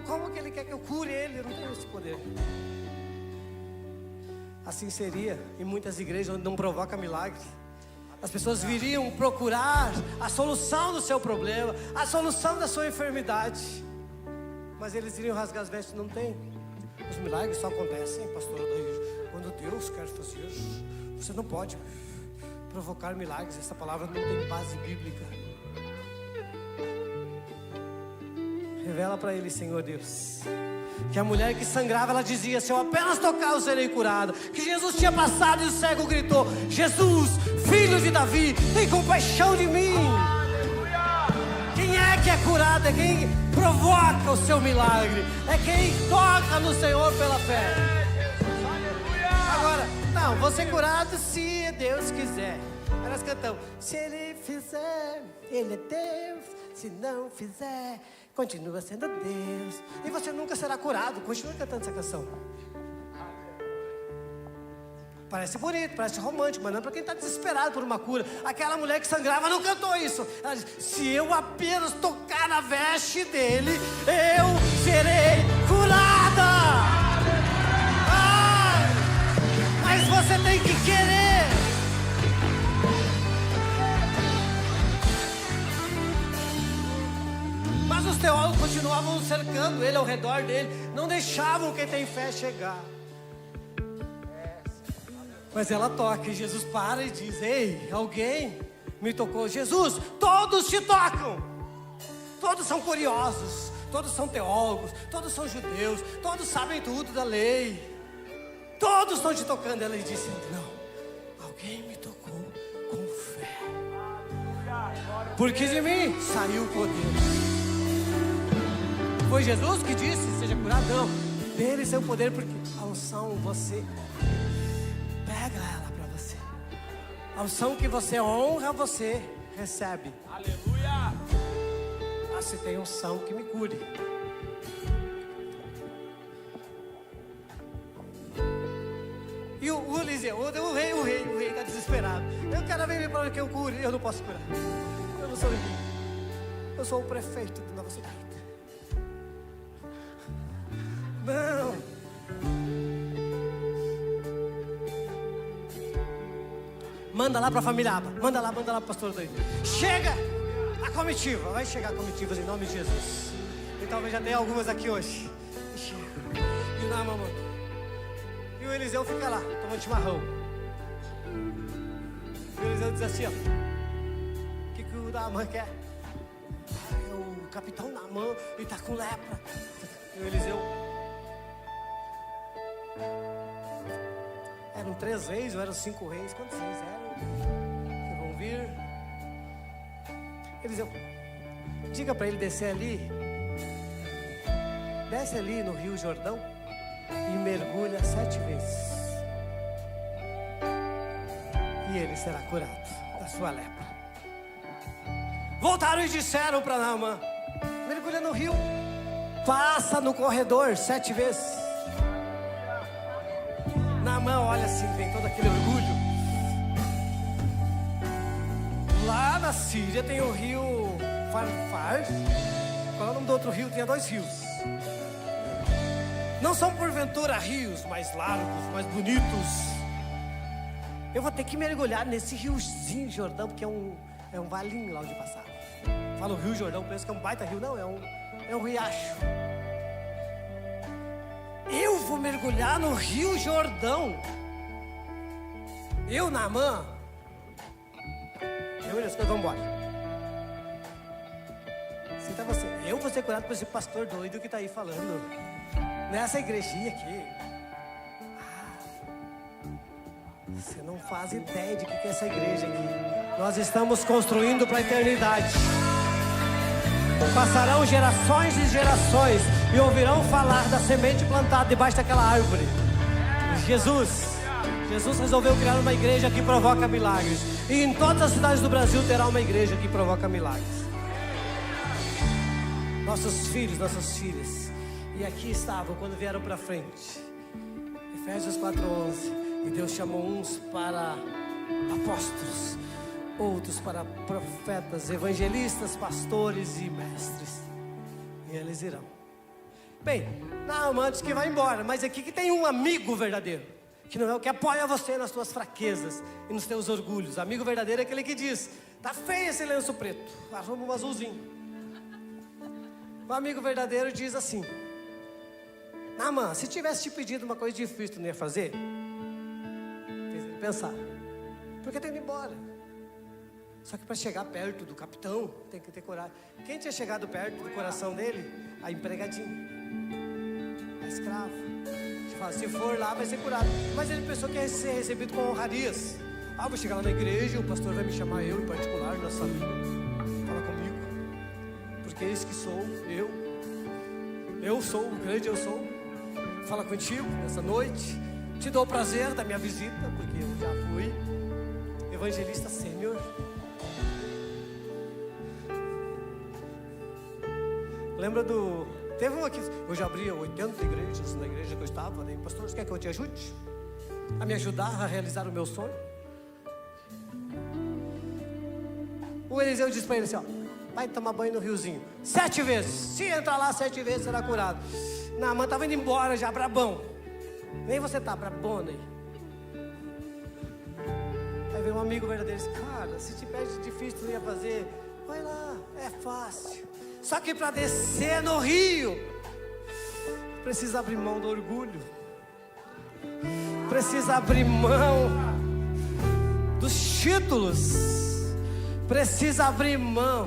Como que ele quer que eu cure ele? Eu não tenho esse poder. Assim seria em muitas igrejas onde não provoca milagre. As pessoas viriam procurar a solução do seu problema, a solução da sua enfermidade. Mas eles iriam rasgar as vestes. Não tem. Os milagres só acontecem, pastor Adair, quando Deus quer fazer. Você não pode provocar milagres, essa palavra não tem base bíblica. Revela para ele, Senhor Deus, que a mulher que sangrava, ela dizia, se eu apenas tocar eu serei curado. Que Jesus tinha passado e o cego gritou, Jesus, filho de Davi, tem compaixão de mim. Quem é que é curado? É quem provoca o seu milagre, é quem toca no Senhor pela fé. Agora, não, vou ser curado se Deus quiser. Aí nós cantamos, se Ele fizer, Ele é Deus. Se não fizer, continua sendo Deus. E você nunca será curado. Continua cantando essa canção. Parece bonito, parece romântico, mas não é para quem está desesperado por uma cura. Aquela mulher que sangrava não cantou isso. Ela disse, se eu apenas tocar na veste dele, eu serei curada. Mas você tem que querer. Mas os teólogos continuavam cercando ele ao redor dele, não deixavam quem tem fé chegar. Mas ela toca e Jesus para e diz, ei, alguém me tocou. Jesus, todos te tocam. Todos são curiosos, todos são teólogos, todos são judeus, todos sabem tudo da lei. Todos estão te tocando. Ela disse: não, alguém me tocou com fé, porque de mim saiu o poder. Foi Jesus que disse: seja curado? Não, dele saiu o poder, porque a unção você pega ela para você. A unção que você honra, você recebe. Aleluia. Ah, se tem unção que me cure. E o Eliseu, o rei está desesperado. Eu quero ver para que eu cure. Eu não posso curar. Eu não sou rei. Eu sou o prefeito de Nova Cidade. Não. Manda lá para a família Aba. Manda lá para o pastor Daí. Chega a comitiva. Vai chegar a comitiva em nome de Jesus. E talvez já tenha algumas aqui hoje. E na mamãe. E o Eliseu fica lá, tomando chimarrão. E o Eliseu diz assim, ó: o que o Naamã quer? É o capitão Naamã, ele tá com lepra. E o Eliseu: eram 3 reis ou eram 5 reis? Quantos reis eram? Que vão vir? Eliseu: diga para ele descer ali. Desce ali no Rio Jordão e mergulha 7 vezes, e ele será curado da sua lepra. Voltaram e disseram para Naamã: mergulha no rio, passa no corredor 7 vezes. Naamã olha assim, vem todo aquele orgulho. Lá na Síria tem o rio Farfar. Qual é o nome do outro rio? Tinha 2 rios. Não são porventura rios mais largos, mais bonitos? Eu vou ter que mergulhar nesse riozinho Jordão, porque é um valinho lá onde passar. Fala o Rio Jordão, penso que é um baita rio. Não, é um riacho. Eu vou mergulhar no Rio Jordão. Eu, Naamã. Eu e as coisas vão embora. Sinta você. Eu vou ser curado por esse pastor doido que está aí falando. Nessa igrejinha aqui. Você não faz ideia de que é essa igreja aqui. Nós estamos construindo para a eternidade. Passarão gerações e gerações e ouvirão falar da semente plantada debaixo daquela árvore. Jesus resolveu criar uma igreja que provoca milagres. E em todas as cidades do Brasil terá uma igreja que provoca milagres. Nossos filhos, nossas filhas. E aqui estavam quando vieram para frente. Efésios 4:11. E Deus chamou uns para apóstolos, outros para profetas, evangelistas, pastores e mestres. E eles irão. Bem, Naamã diz que vai embora, mas aqui que tem um amigo verdadeiro, que não é o que apoia você nas suas fraquezas e nos teus orgulhos. Amigo verdadeiro é aquele que diz: tá feio esse lenço preto, arruma um azulzinho. O amigo verdadeiro diz assim: Naamã, se tivesse te pedido uma coisa difícil, tu não ia fazer? Fez ele pensar. Porque tem que ir embora. Só que para chegar perto do capitão, tem que ter coragem. Quem tinha chegado perto do coração dele? A empregadinha, a escrava. Ele fala: se for lá vai ser curado. Mas ele pensou que ia ser recebido com honrarias. Vou chegar lá na igreja, o pastor vai me chamar, eu em particular, na família. Fala comigo. Porque eis que sou eu. Eu sou o grande eu sou. Fala contigo nessa noite. Te dou o prazer da minha visita, porque eu já fui evangelista sênior. Lembra do... Teve um aqui, eu já abria 80 igrejas na igreja que eu estava. Daí, pastor, você quer que eu te ajude? A me ajudar a realizar o meu sonho? O Eliseu disse para ele assim, ó: vai tomar banho no riozinho 7 vezes. Se entrar lá 7 vezes, será curado. Naamã estava indo embora já, brabão. Nem você tá, brabona aí. Aí veio um amigo verdadeiro e disse: cara, se te pede difícil, tu ia fazer. Vai lá, é fácil. Só que para descer no rio, precisa abrir mão do orgulho. Precisa abrir mão dos títulos. precisa abrir mão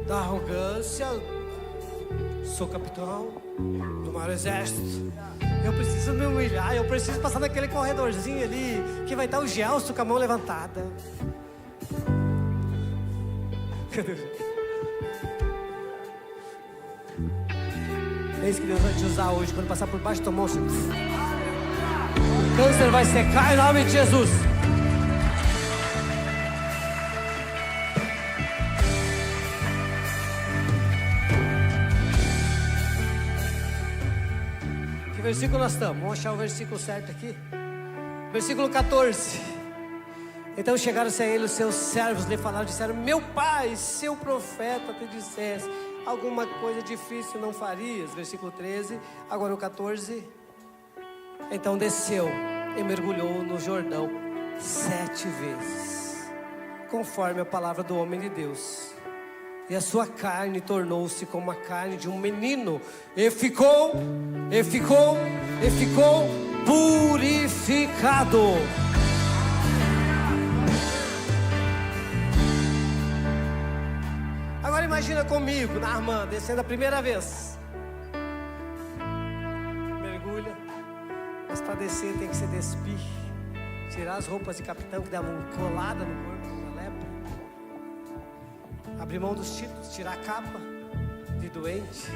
da arrogância. Sou capitão do maior exército. Eu preciso me humilhar. Eu preciso passar naquele corredorzinho ali que vai estar o Gelson com a mão levantada. É isso que Deus vai te usar hoje. Quando passar por baixo da tua mão, o câncer vai secar em nome de Jesus. Que versículo nós estamos? Vamos achar o versículo certo aqui. Versículo 14. Então chegaram-se a ele os seus servos, lhe falaram, disseram: meu pai, seu profeta te dissesse, alguma coisa difícil não farias. Versículo 13, agora o 14. Então desceu e mergulhou no Jordão 7 vezes, conforme a palavra do homem de Deus. E a sua carne tornou-se como a carne de um menino, e ficou purificado. Agora imagina comigo, Naamã, descendo a primeira vez. Mergulha. Mas para descer tem que se despir, tirar as roupas de capitão que dá uma colada no corpo, uma lepra. Abrir mão dos títulos, tirar a capa de doente,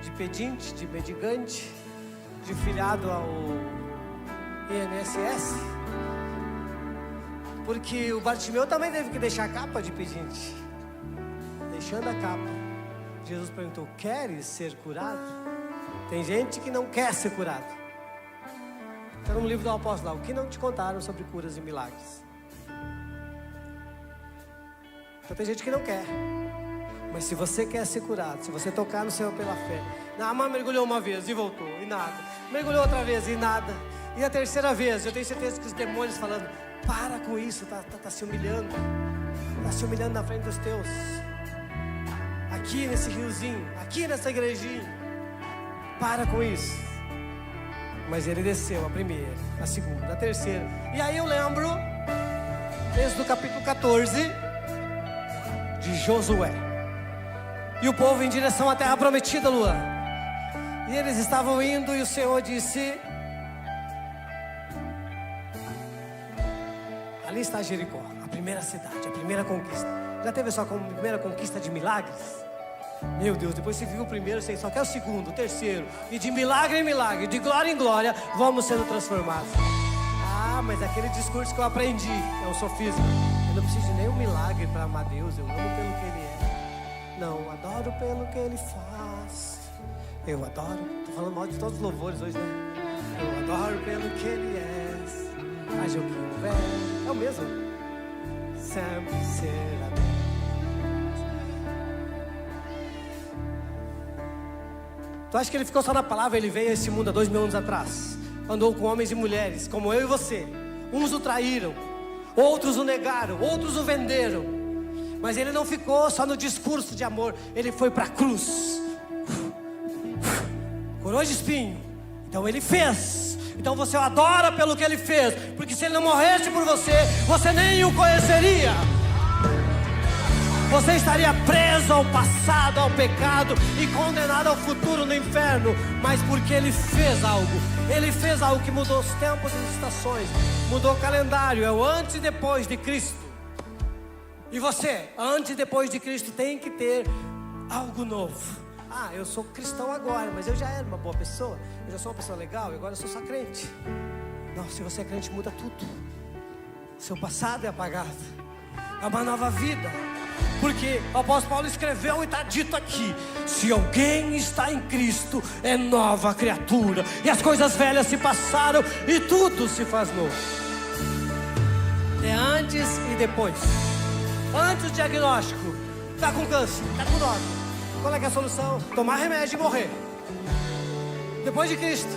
de pedinte, de mendigante, de filiado ao INSS. Porque o Bartimeu também teve que deixar a capa de pedinte. Deixando a capa, Jesus perguntou: queres ser curado? Tem gente que não quer ser curado. Está no livro do apóstolo lá, o que não te contaram sobre curas e milagres. Então tem gente que não quer. Mas se você quer ser curado, se você tocar no Senhor pela fé. Naamã mergulhou uma vez e voltou, e nada. Mergulhou outra vez e nada. E a terceira vez, eu tenho certeza que os demônios falando: para com isso, tá se humilhando. Está se humilhando na frente dos teus. Aqui nesse riozinho, aqui nessa igrejinha. Para com isso. Mas ele desceu a primeira, a segunda, a terceira. E aí eu lembro, desde o capítulo 14 de Josué. E o povo em direção à terra prometida, Luan. E eles estavam indo e o Senhor disse: ali está Jericó, a primeira cidade, a primeira conquista. Já teve só como primeira conquista de milagres? Meu Deus, depois você viu o primeiro, você só quer o segundo, o terceiro. E de milagre em milagre, de glória em glória, vamos sendo transformados. Ah, mas aquele discurso que eu aprendi é um sofisma. Eu não preciso de nenhum milagre para amar Deus. Eu amo pelo que Ele é. Não, adoro pelo que Ele faz. Eu adoro, estou falando mal de todos os louvores hoje, né? Eu adoro pelo que Ele é. Mas eu que houver, é o mesmo. Sempre será Deus. Tu acha que ele ficou só na palavra? Ele veio a esse mundo há 2000 anos atrás. Andou com homens e mulheres, como eu e você. Uns o traíram, outros o negaram, outros o venderam. Mas ele não ficou só no discurso de amor. Ele foi para a cruz, coroa de espinho. Então ele fez. Então você o adora pelo que ele fez. Porque se ele não morresse por você, você nem o conheceria. Você estaria preso ao passado, ao pecado e condenado ao futuro no inferno. Mas porque Ele fez algo. Ele fez algo que mudou os tempos e as estações. Mudou o calendário, é o antes e depois de Cristo. E você, antes e depois de Cristo, tem que ter algo novo. Ah, eu sou cristão agora, mas eu já era uma boa pessoa. Eu já sou uma pessoa legal e agora eu sou só crente. Não, se você é crente, muda tudo. Seu passado é apagado. É uma nova vida. Porque o apóstolo Paulo escreveu e está dito aqui: se alguém está em Cristo, é nova criatura. E as coisas velhas se passaram e tudo se faz novo. É antes e depois. Antes do diagnóstico, está com câncer, está com dor. Qual é que é a solução? Tomar remédio e morrer. Depois de Cristo,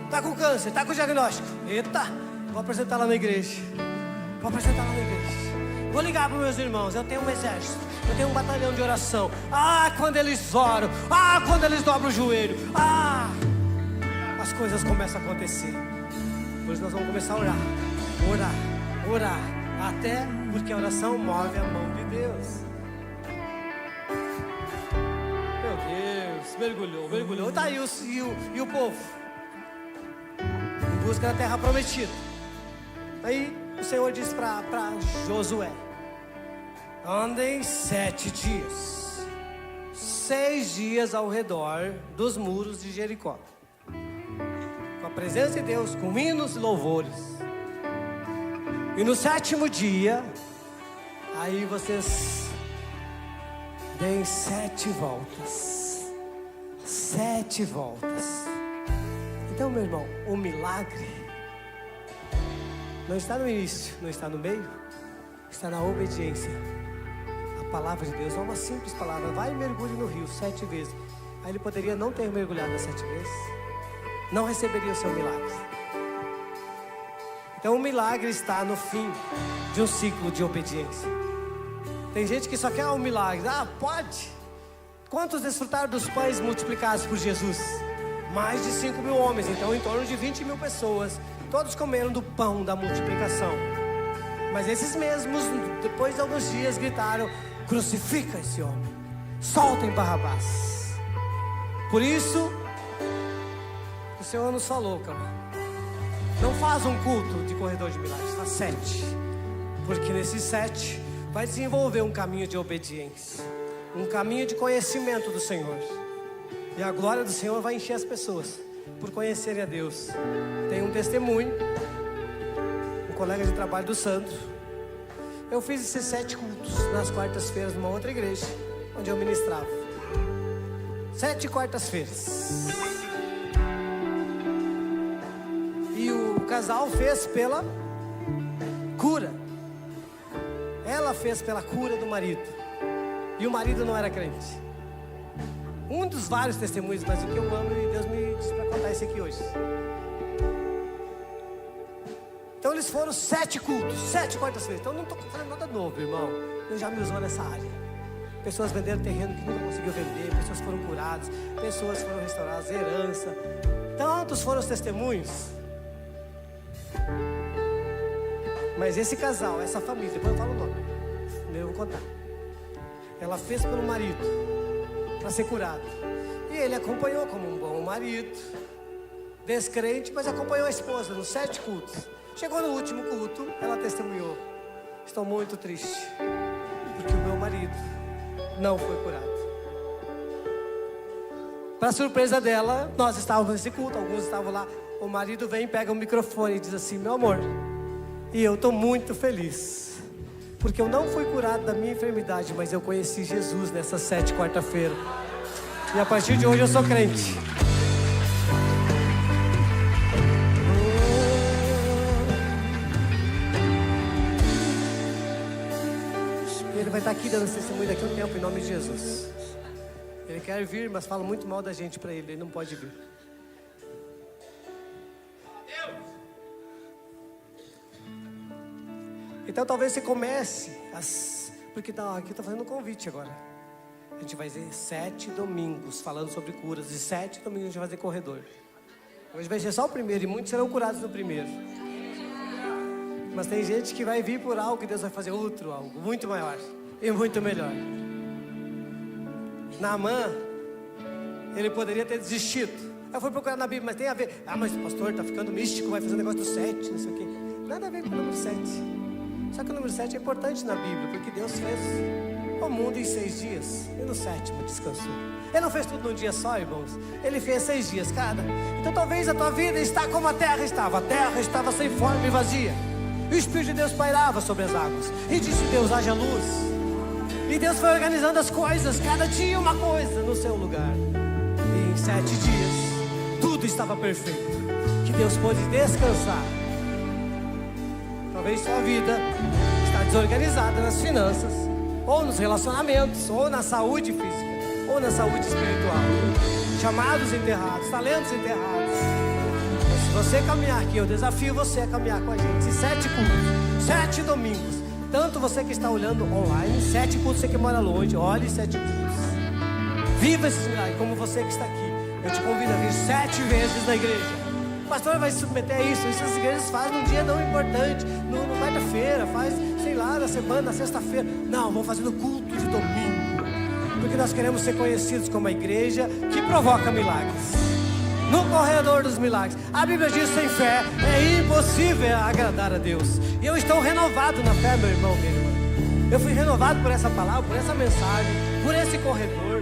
está com câncer, está com diagnóstico. Eita, vou apresentar lá na igreja. Vou ligar para meus irmãos, eu tenho um exército, eu tenho um batalhão de oração. Ah, quando eles oram, ah, quando eles dobram o joelho, ah, as coisas começam a acontecer. Hoje nós vamos começar a orar. Até porque a oração move a mão de Deus. Meu Deus, mergulhou. Tá aí e o povo em busca da terra prometida. Aí o Senhor diz para Josué: andem 7 dias, 6 dias ao redor dos muros de Jericó, com a presença de Deus, com hinos e louvores. E no 7º dia, aí vocês deem 7 voltas. 7 voltas. Então, meu irmão, o milagre não está no início, não está no meio, está na obediência. A palavra de Deus é uma simples palavra. Vai e mergulhe no rio 7 vezes. Aí ele poderia não ter mergulhado as 7 vezes, não receberia o seu milagre. Então o milagre está no fim de um ciclo de obediência. Tem gente que só quer um milagre. Ah, pode. Quantos desfrutaram dos pães multiplicados por Jesus? Mais de 5.000 homens, então em torno de 20.000 pessoas. Todos comeram do pão da multiplicação. Mas esses mesmos, depois de alguns dias, gritaram: crucifica esse homem, soltem Barrabás. Por isso, o Senhor nos falou, calma, não faz um culto de corredor de milagres, faz 7. Porque nesses 7 vai desenvolver um caminho de obediência, um caminho de conhecimento do Senhor. E a glória do Senhor vai encher as pessoas por conhecerem a Deus. Tem um testemunho, um colega de trabalho do Sandro. Eu fiz esses 7 cultos nas quartas-feiras numa outra igreja, onde eu ministrava. 7 quartas-feiras. E o casal fez pela cura. Ela fez pela cura do marido. E o marido não era crente. Um dos vários testemunhos, mas o que eu amo, e Deus me disse para contar esse aqui hoje. Então eles foram 7 cultos, 7 quartas-feiras. Então eu não estou fazendo nada novo, irmão. Deus já me usou nessa área. Pessoas venderam terreno que nunca conseguiu vender. Pessoas foram curadas. Pessoas foram restauradas, herança. Tantos foram os testemunhos. Mas esse casal, essa família, depois eu falo o nome, eu vou contar. Ela fez pelo marido para ser curado. E ele acompanhou como um bom marido, descrente, mas acompanhou a esposa nos 7 cultos. Chegou no último culto, ela testemunhou: estou muito triste, porque o meu marido não foi curado. Para surpresa dela, nós estávamos nesse culto, alguns estavam lá. O marido vem, pega o microfone e diz assim: meu amor, e eu estou muito feliz, porque eu não fui curado da minha enfermidade, mas eu conheci Jesus nessas 7 quarta-feira. E a partir de hoje eu sou crente. Ele vai estar aqui dando testemunho daqui a um tempo, em nome de Jesus. Ele quer vir, mas fala muito mal da gente para ele não pode vir. Então talvez você comece, porque aqui estou fazendo um convite agora. A gente vai fazer 7 domingos falando sobre curas. E 7 domingos a gente vai fazer corredor. Hoje vai ser só o primeiro, e muitos serão curados no primeiro. Mas tem gente que vai vir por algo que Deus vai fazer outro algo muito maior e muito melhor. Naamã, ele poderia ter desistido. Eu fui procurar na Bíblia, mas tem a ver. Ah, mas o pastor está ficando místico, vai fazer um negócio do 7, não sei o quê. Nada a ver com o número 7. Só que o número 7 é importante na Bíblia, porque Deus fez o mundo em 6 dias e no 7º descansou. Ele não fez tudo num dia só, irmãos. Ele fez 6 dias cada. Então talvez a tua vida está como a terra estava. A terra estava sem forma e vazia. E o Espírito de Deus pairava sobre as águas. E disse Deus: haja luz. E Deus foi organizando as coisas, cada dia uma coisa no seu lugar. E em 7 dias tudo estava perfeito, que Deus pôde descansar. Talvez sua vida está desorganizada nas finanças, ou nos relacionamentos, ou na saúde física, ou na saúde espiritual. Chamados enterrados, talentos enterrados. Mas se você caminhar aqui, eu desafio você a caminhar com a gente. Em 7 cultos, 7 domingos. Tanto você que está olhando online, 7 cultos, você que mora longe, olhe 7 cultos. Viva esses milagres, como você que está aqui. Eu te convido a vir 7 vezes na igreja. pastor vai se submeter a isso. Isso as igrejas fazem num dia não importante, numa quarta-feira, faz, sei lá, na semana, na sexta-feira. Não, vamos fazer no culto de domingo, porque nós queremos ser conhecidos como a igreja que provoca milagres, no corredor dos milagres. A Bíblia diz: sem fé é impossível agradar a Deus. E eu estou renovado na fé, meu irmão, minha irmã. Eu fui renovado por essa palavra, por essa mensagem, por esse corredor.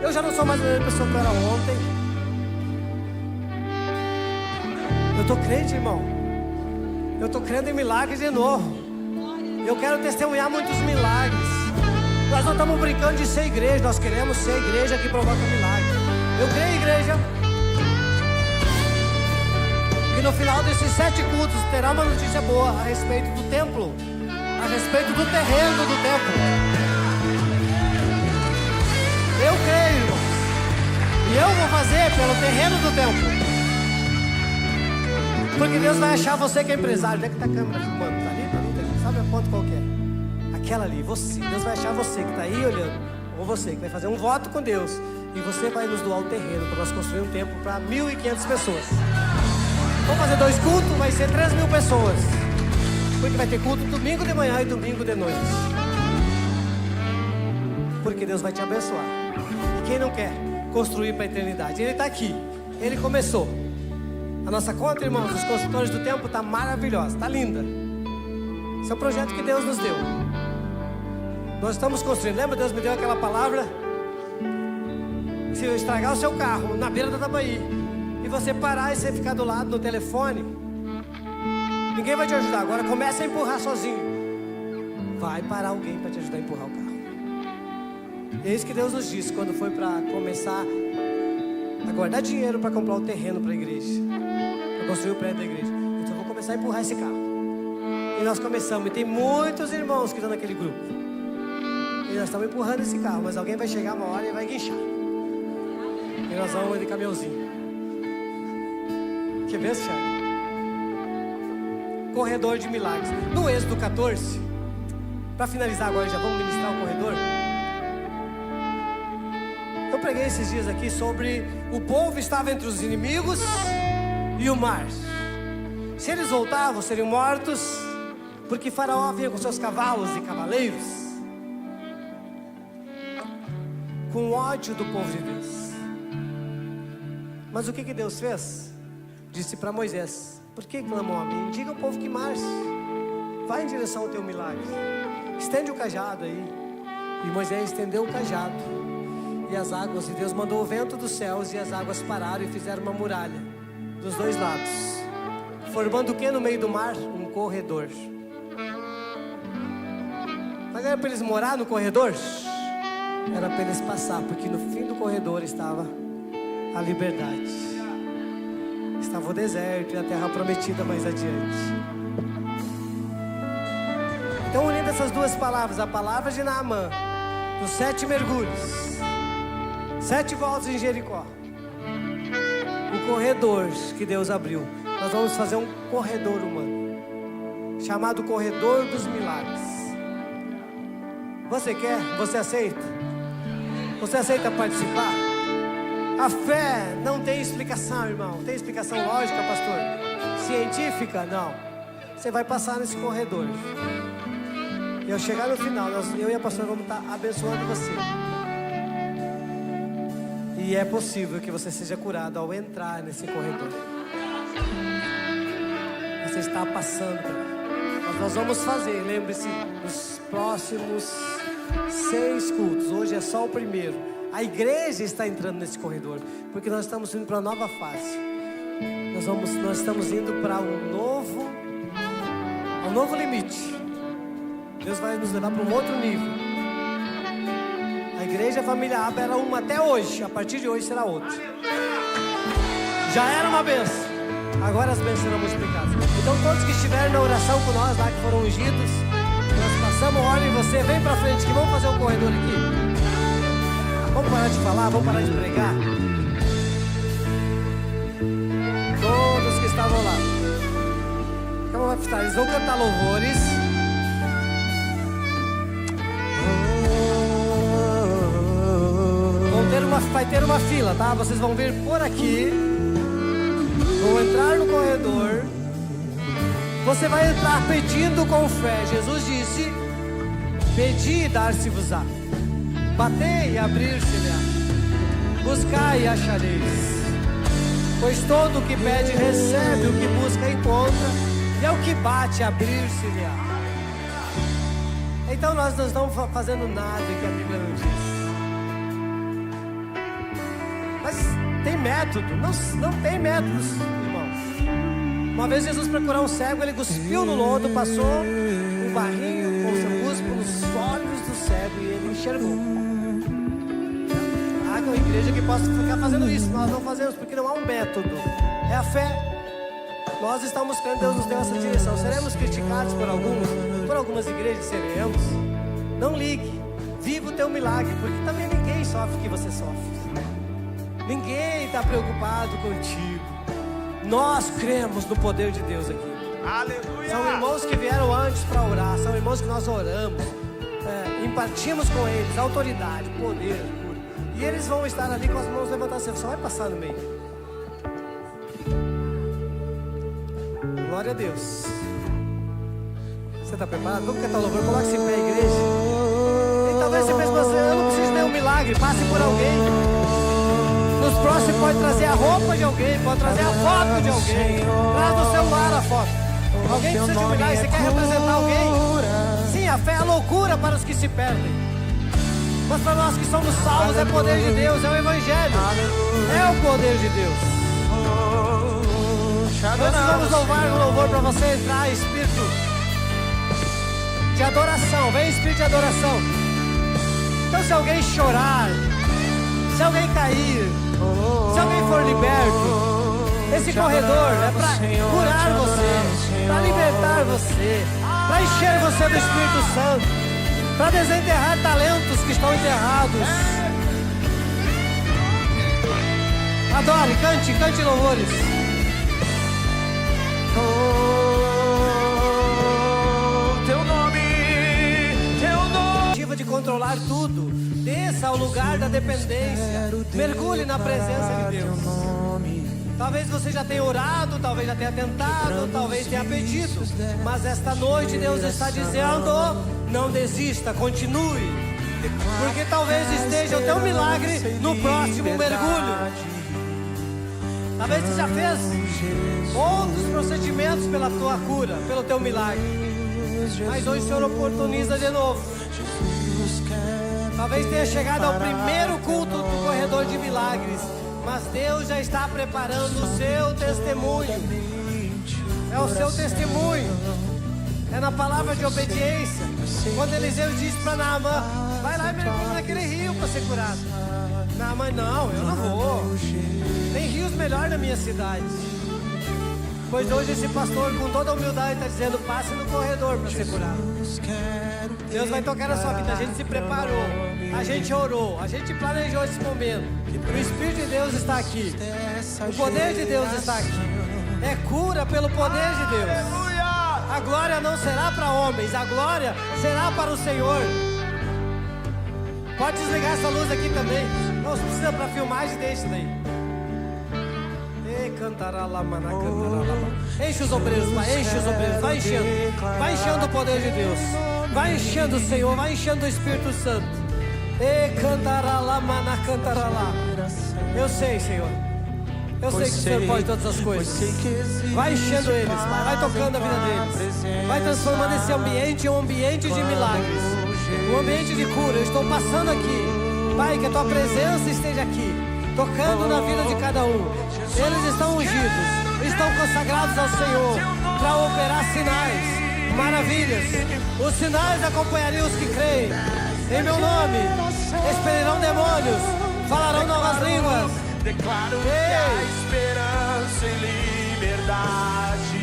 Eu já não sou mais a mesma pessoa que eu era ontem. Eu estou crente, irmão. Eu estou crendo em milagres de novo. Eu quero testemunhar muitos milagres. Nós não estamos brincando de ser igreja. Nós queremos ser igreja que provoca milagres. Eu creio, igreja, que no final desses 7 cultos terá uma notícia boa a respeito do templo, a respeito do terreno do templo. Eu creio, irmão. E eu vou fazer pelo terreno do templo. Porque Deus vai achar você que é empresário. Onde é que está a câmera filmando? Está ali? Tá ali? Sabe a ponto qual que é? Aquela ali, você. Deus vai achar você que está aí olhando. Ou você que vai fazer um voto com Deus. E você vai nos doar o terreno para nós construir um templo para 1.500 pessoas. Vamos fazer 2 cultos, vai ser 3.000 pessoas. Porque vai ter culto domingo de manhã e domingo de noite. Porque Deus vai te abençoar. E quem não quer construir para a eternidade? Ele está aqui. Ele começou. A nossa conta, irmãos, dos construtores do templo está maravilhosa, está linda. Esse é o projeto que Deus nos deu. Nós estamos construindo. Lembra, Deus me deu aquela palavra? Se eu estragar o seu carro na beira da Tabaí e você parar e você ficar do lado no telefone, ninguém vai te ajudar. Agora comece a empurrar sozinho. Vai parar alguém para te ajudar a empurrar o carro. E é isso que Deus nos disse quando foi para começar a guardar dinheiro para comprar o terreno para a igreja, para construir o prédio da igreja. Então eu vou começar a empurrar esse carro. E nós começamos, e tem muitos irmãos que estão naquele grupo. E nós estamos empurrando esse carro, mas alguém vai chegar uma hora e vai guinchar. E nós vamos de caminhãozinho. Que benção, Thiago. Corredor de milagres. No Êxodo 14, para finalizar agora, já vamos ministrar o corredor. Eu preguei esses dias aqui sobre o povo estava entre os inimigos e o mar. Se eles voltavam, seriam mortos, porque Faraó vinha com seus cavalos e cavaleiros, com ódio do povo de Deus. Mas o que Deus fez? Disse para Moisés: por que clamou a mim? Diga ao povo que marche, vai em direção ao teu milagre, estende o cajado aí. E Moisés estendeu o cajado. E as águas, e Deus mandou o vento dos céus, e as águas pararam e fizeram uma muralha dos 2 lados, formando o que no meio do mar? Um corredor. Mas era para eles morar no corredor? Era para eles passar, porque no fim do corredor estava a liberdade, estava o deserto e a terra prometida mais adiante. Então, unindo essas 2 palavras, a palavra de Naamã, dos 7 mergulhos, 7 voltas em Jericó, o corredor que Deus abriu. Nós vamos fazer um corredor humano, chamado corredor dos milagres. Você quer? Você aceita? Você aceita participar? A fé não tem explicação, irmão. Tem explicação lógica, pastor? Científica? Não. Você vai passar nesse corredor. E ao chegar no final, eu e a pastora vamos estar abençoando você. E é possível que você seja curado ao entrar nesse corredor. Você está passando. Mas nós vamos fazer, lembre-se, nos próximos 6 cultos. Hoje é só o primeiro. A igreja está entrando nesse corredor, porque nós estamos indo para uma nova fase. Nós estamos indo para um novo limite. Deus vai nos levar para um outro nível. A igreja Família Aba era uma até hoje. A partir de hoje será outra. Já era uma bênção, agora as bênçãos serão multiplicadas. Então todos que estiverem na oração com nós lá, que foram ungidos, nós passamos a ordem. Você vem para frente, que vamos fazer um corredor aqui. Vamos parar de falar, vamos parar de pregar. Todos que estavam lá, como vai estar? Eles vão cantar louvores. Vai ter uma fila, tá? Vocês vão vir por aqui. vão entrar no corredor. Você vai entrar pedindo com fé. Jesus disse: pedi e dar-se-vos-á. Batei e abrir-se-lhe-á. Buscai e achareis. Pois todo o que pede recebe, o que busca encontra, e ao que bate abrir-se-lhe-á. Então nós não estamos fazendo nada que a Bíblia não diz. Mas tem método, não tem métodos, irmãos. Uma vez Jesus procurou um cego, ele cuspiu no lodo, passou um barrinho com seu cuspo nos olhos do cego e ele enxergou. Há uma igreja que possa ficar fazendo isso, nós não fazemos porque não há um método, é a fé. Nós estamos crendo, Deus nos deu essa direção. Seremos criticados por algumas igrejas, seremos. Não ligue, viva o teu milagre, porque também ninguém sofre o que você sofre. Ninguém está preocupado contigo. Nós cremos no poder de Deus aqui. Aleluia. São irmãos que vieram antes para orar, são irmãos que nós oramos, impartimos com eles autoridade, poder, cura. E eles vão estar ali com as mãos levantadas, você só vai passar no meio. Glória a Deus. Você está preparado? Vamos cantar o louvor, coloque-se em pé, igreja. E talvez você pense, eu não preciso de nenhum milagre, passe por alguém. Nos próximos pode trazer a roupa de alguém, pode trazer a foto de alguém. Traz no celular a foto. Alguém precisa de um milagre, você quer representar alguém? Sim, a fé é loucura para os que se perdem. Mas para nós que somos salvos é poder de Deus, é o Evangelho. É o poder de Deus. Nós vamos louvar um louvor para você entrar em espírito de adoração. Vem espírito de adoração. Então se alguém chorar, se alguém cair, se alguém for liberto, esse corredor é para curar você, para libertar você, para encher você do Espírito Santo, para desenterrar talentos que estão enterrados. Adore, cante louvores. Teu nome. De controlar tudo, desça ao lugar da dependência, mergulhe na presença de Deus. Talvez você já tenha orado, talvez já tenha tentado, talvez tenha pedido, mas esta noite Deus está dizendo: não desista, continue, porque talvez esteja o teu milagre no próximo mergulho. Talvez você já fez outros procedimentos pela tua cura, pelo teu milagre, mas hoje o Senhor oportuniza de novo. Talvez tenha chegado ao primeiro culto do corredor de milagres, mas Deus já está preparando o seu testemunho. É o seu testemunho. É na palavra de obediência. Quando Eliseu disse para Naamã: vai lá e mergulha naquele rio para ser curado. Naamã: não, eu não vou. Tem rios melhores na minha cidade. Pois hoje esse pastor, com toda a humildade, está dizendo: passe no corredor para ser curado. Deus vai tocar na sua vida. A gente se preparou, a gente orou, a gente planejou esse momento. O Espírito de Deus está aqui, o poder de Deus está aqui. É cura pelo poder de Deus. A glória não será para homens, a glória será para o Senhor. Pode desligar essa luz aqui também. Não precisa para filmagem, deixa daí. Cantará lá, maná, cantará lá. Enche os obreiros, Pai, enche os obreiros. Vai enchendo o poder de Deus. Vai enchendo o Senhor, vai enchendo o Espírito Santo. Cantará lá, maná, cantará lá. Eu sei, Senhor. Eu sei que o Senhor pode todas as coisas. Vai enchendo eles, Pai. Vai tocando a vida deles. Vai transformando esse ambiente em um ambiente de milagres, um ambiente de cura. Eu estou passando aqui, Pai, que a Tua presença esteja aqui, tocando na vida de cada um. Eles estão ungidos, estão consagrados ao Senhor para operar sinais, maravilhas. Os sinais acompanhariam os que creem. Em meu nome, expelirão demônios, falarão novas línguas. Declaro que há esperança e liberdade.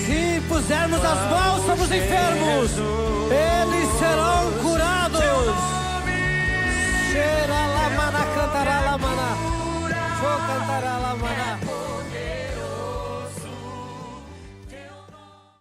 Se pusermos as mãos sobre os enfermos, eles serão curados. Cheira lá, maná, cantará lá, maná. Vou cantar a lamana.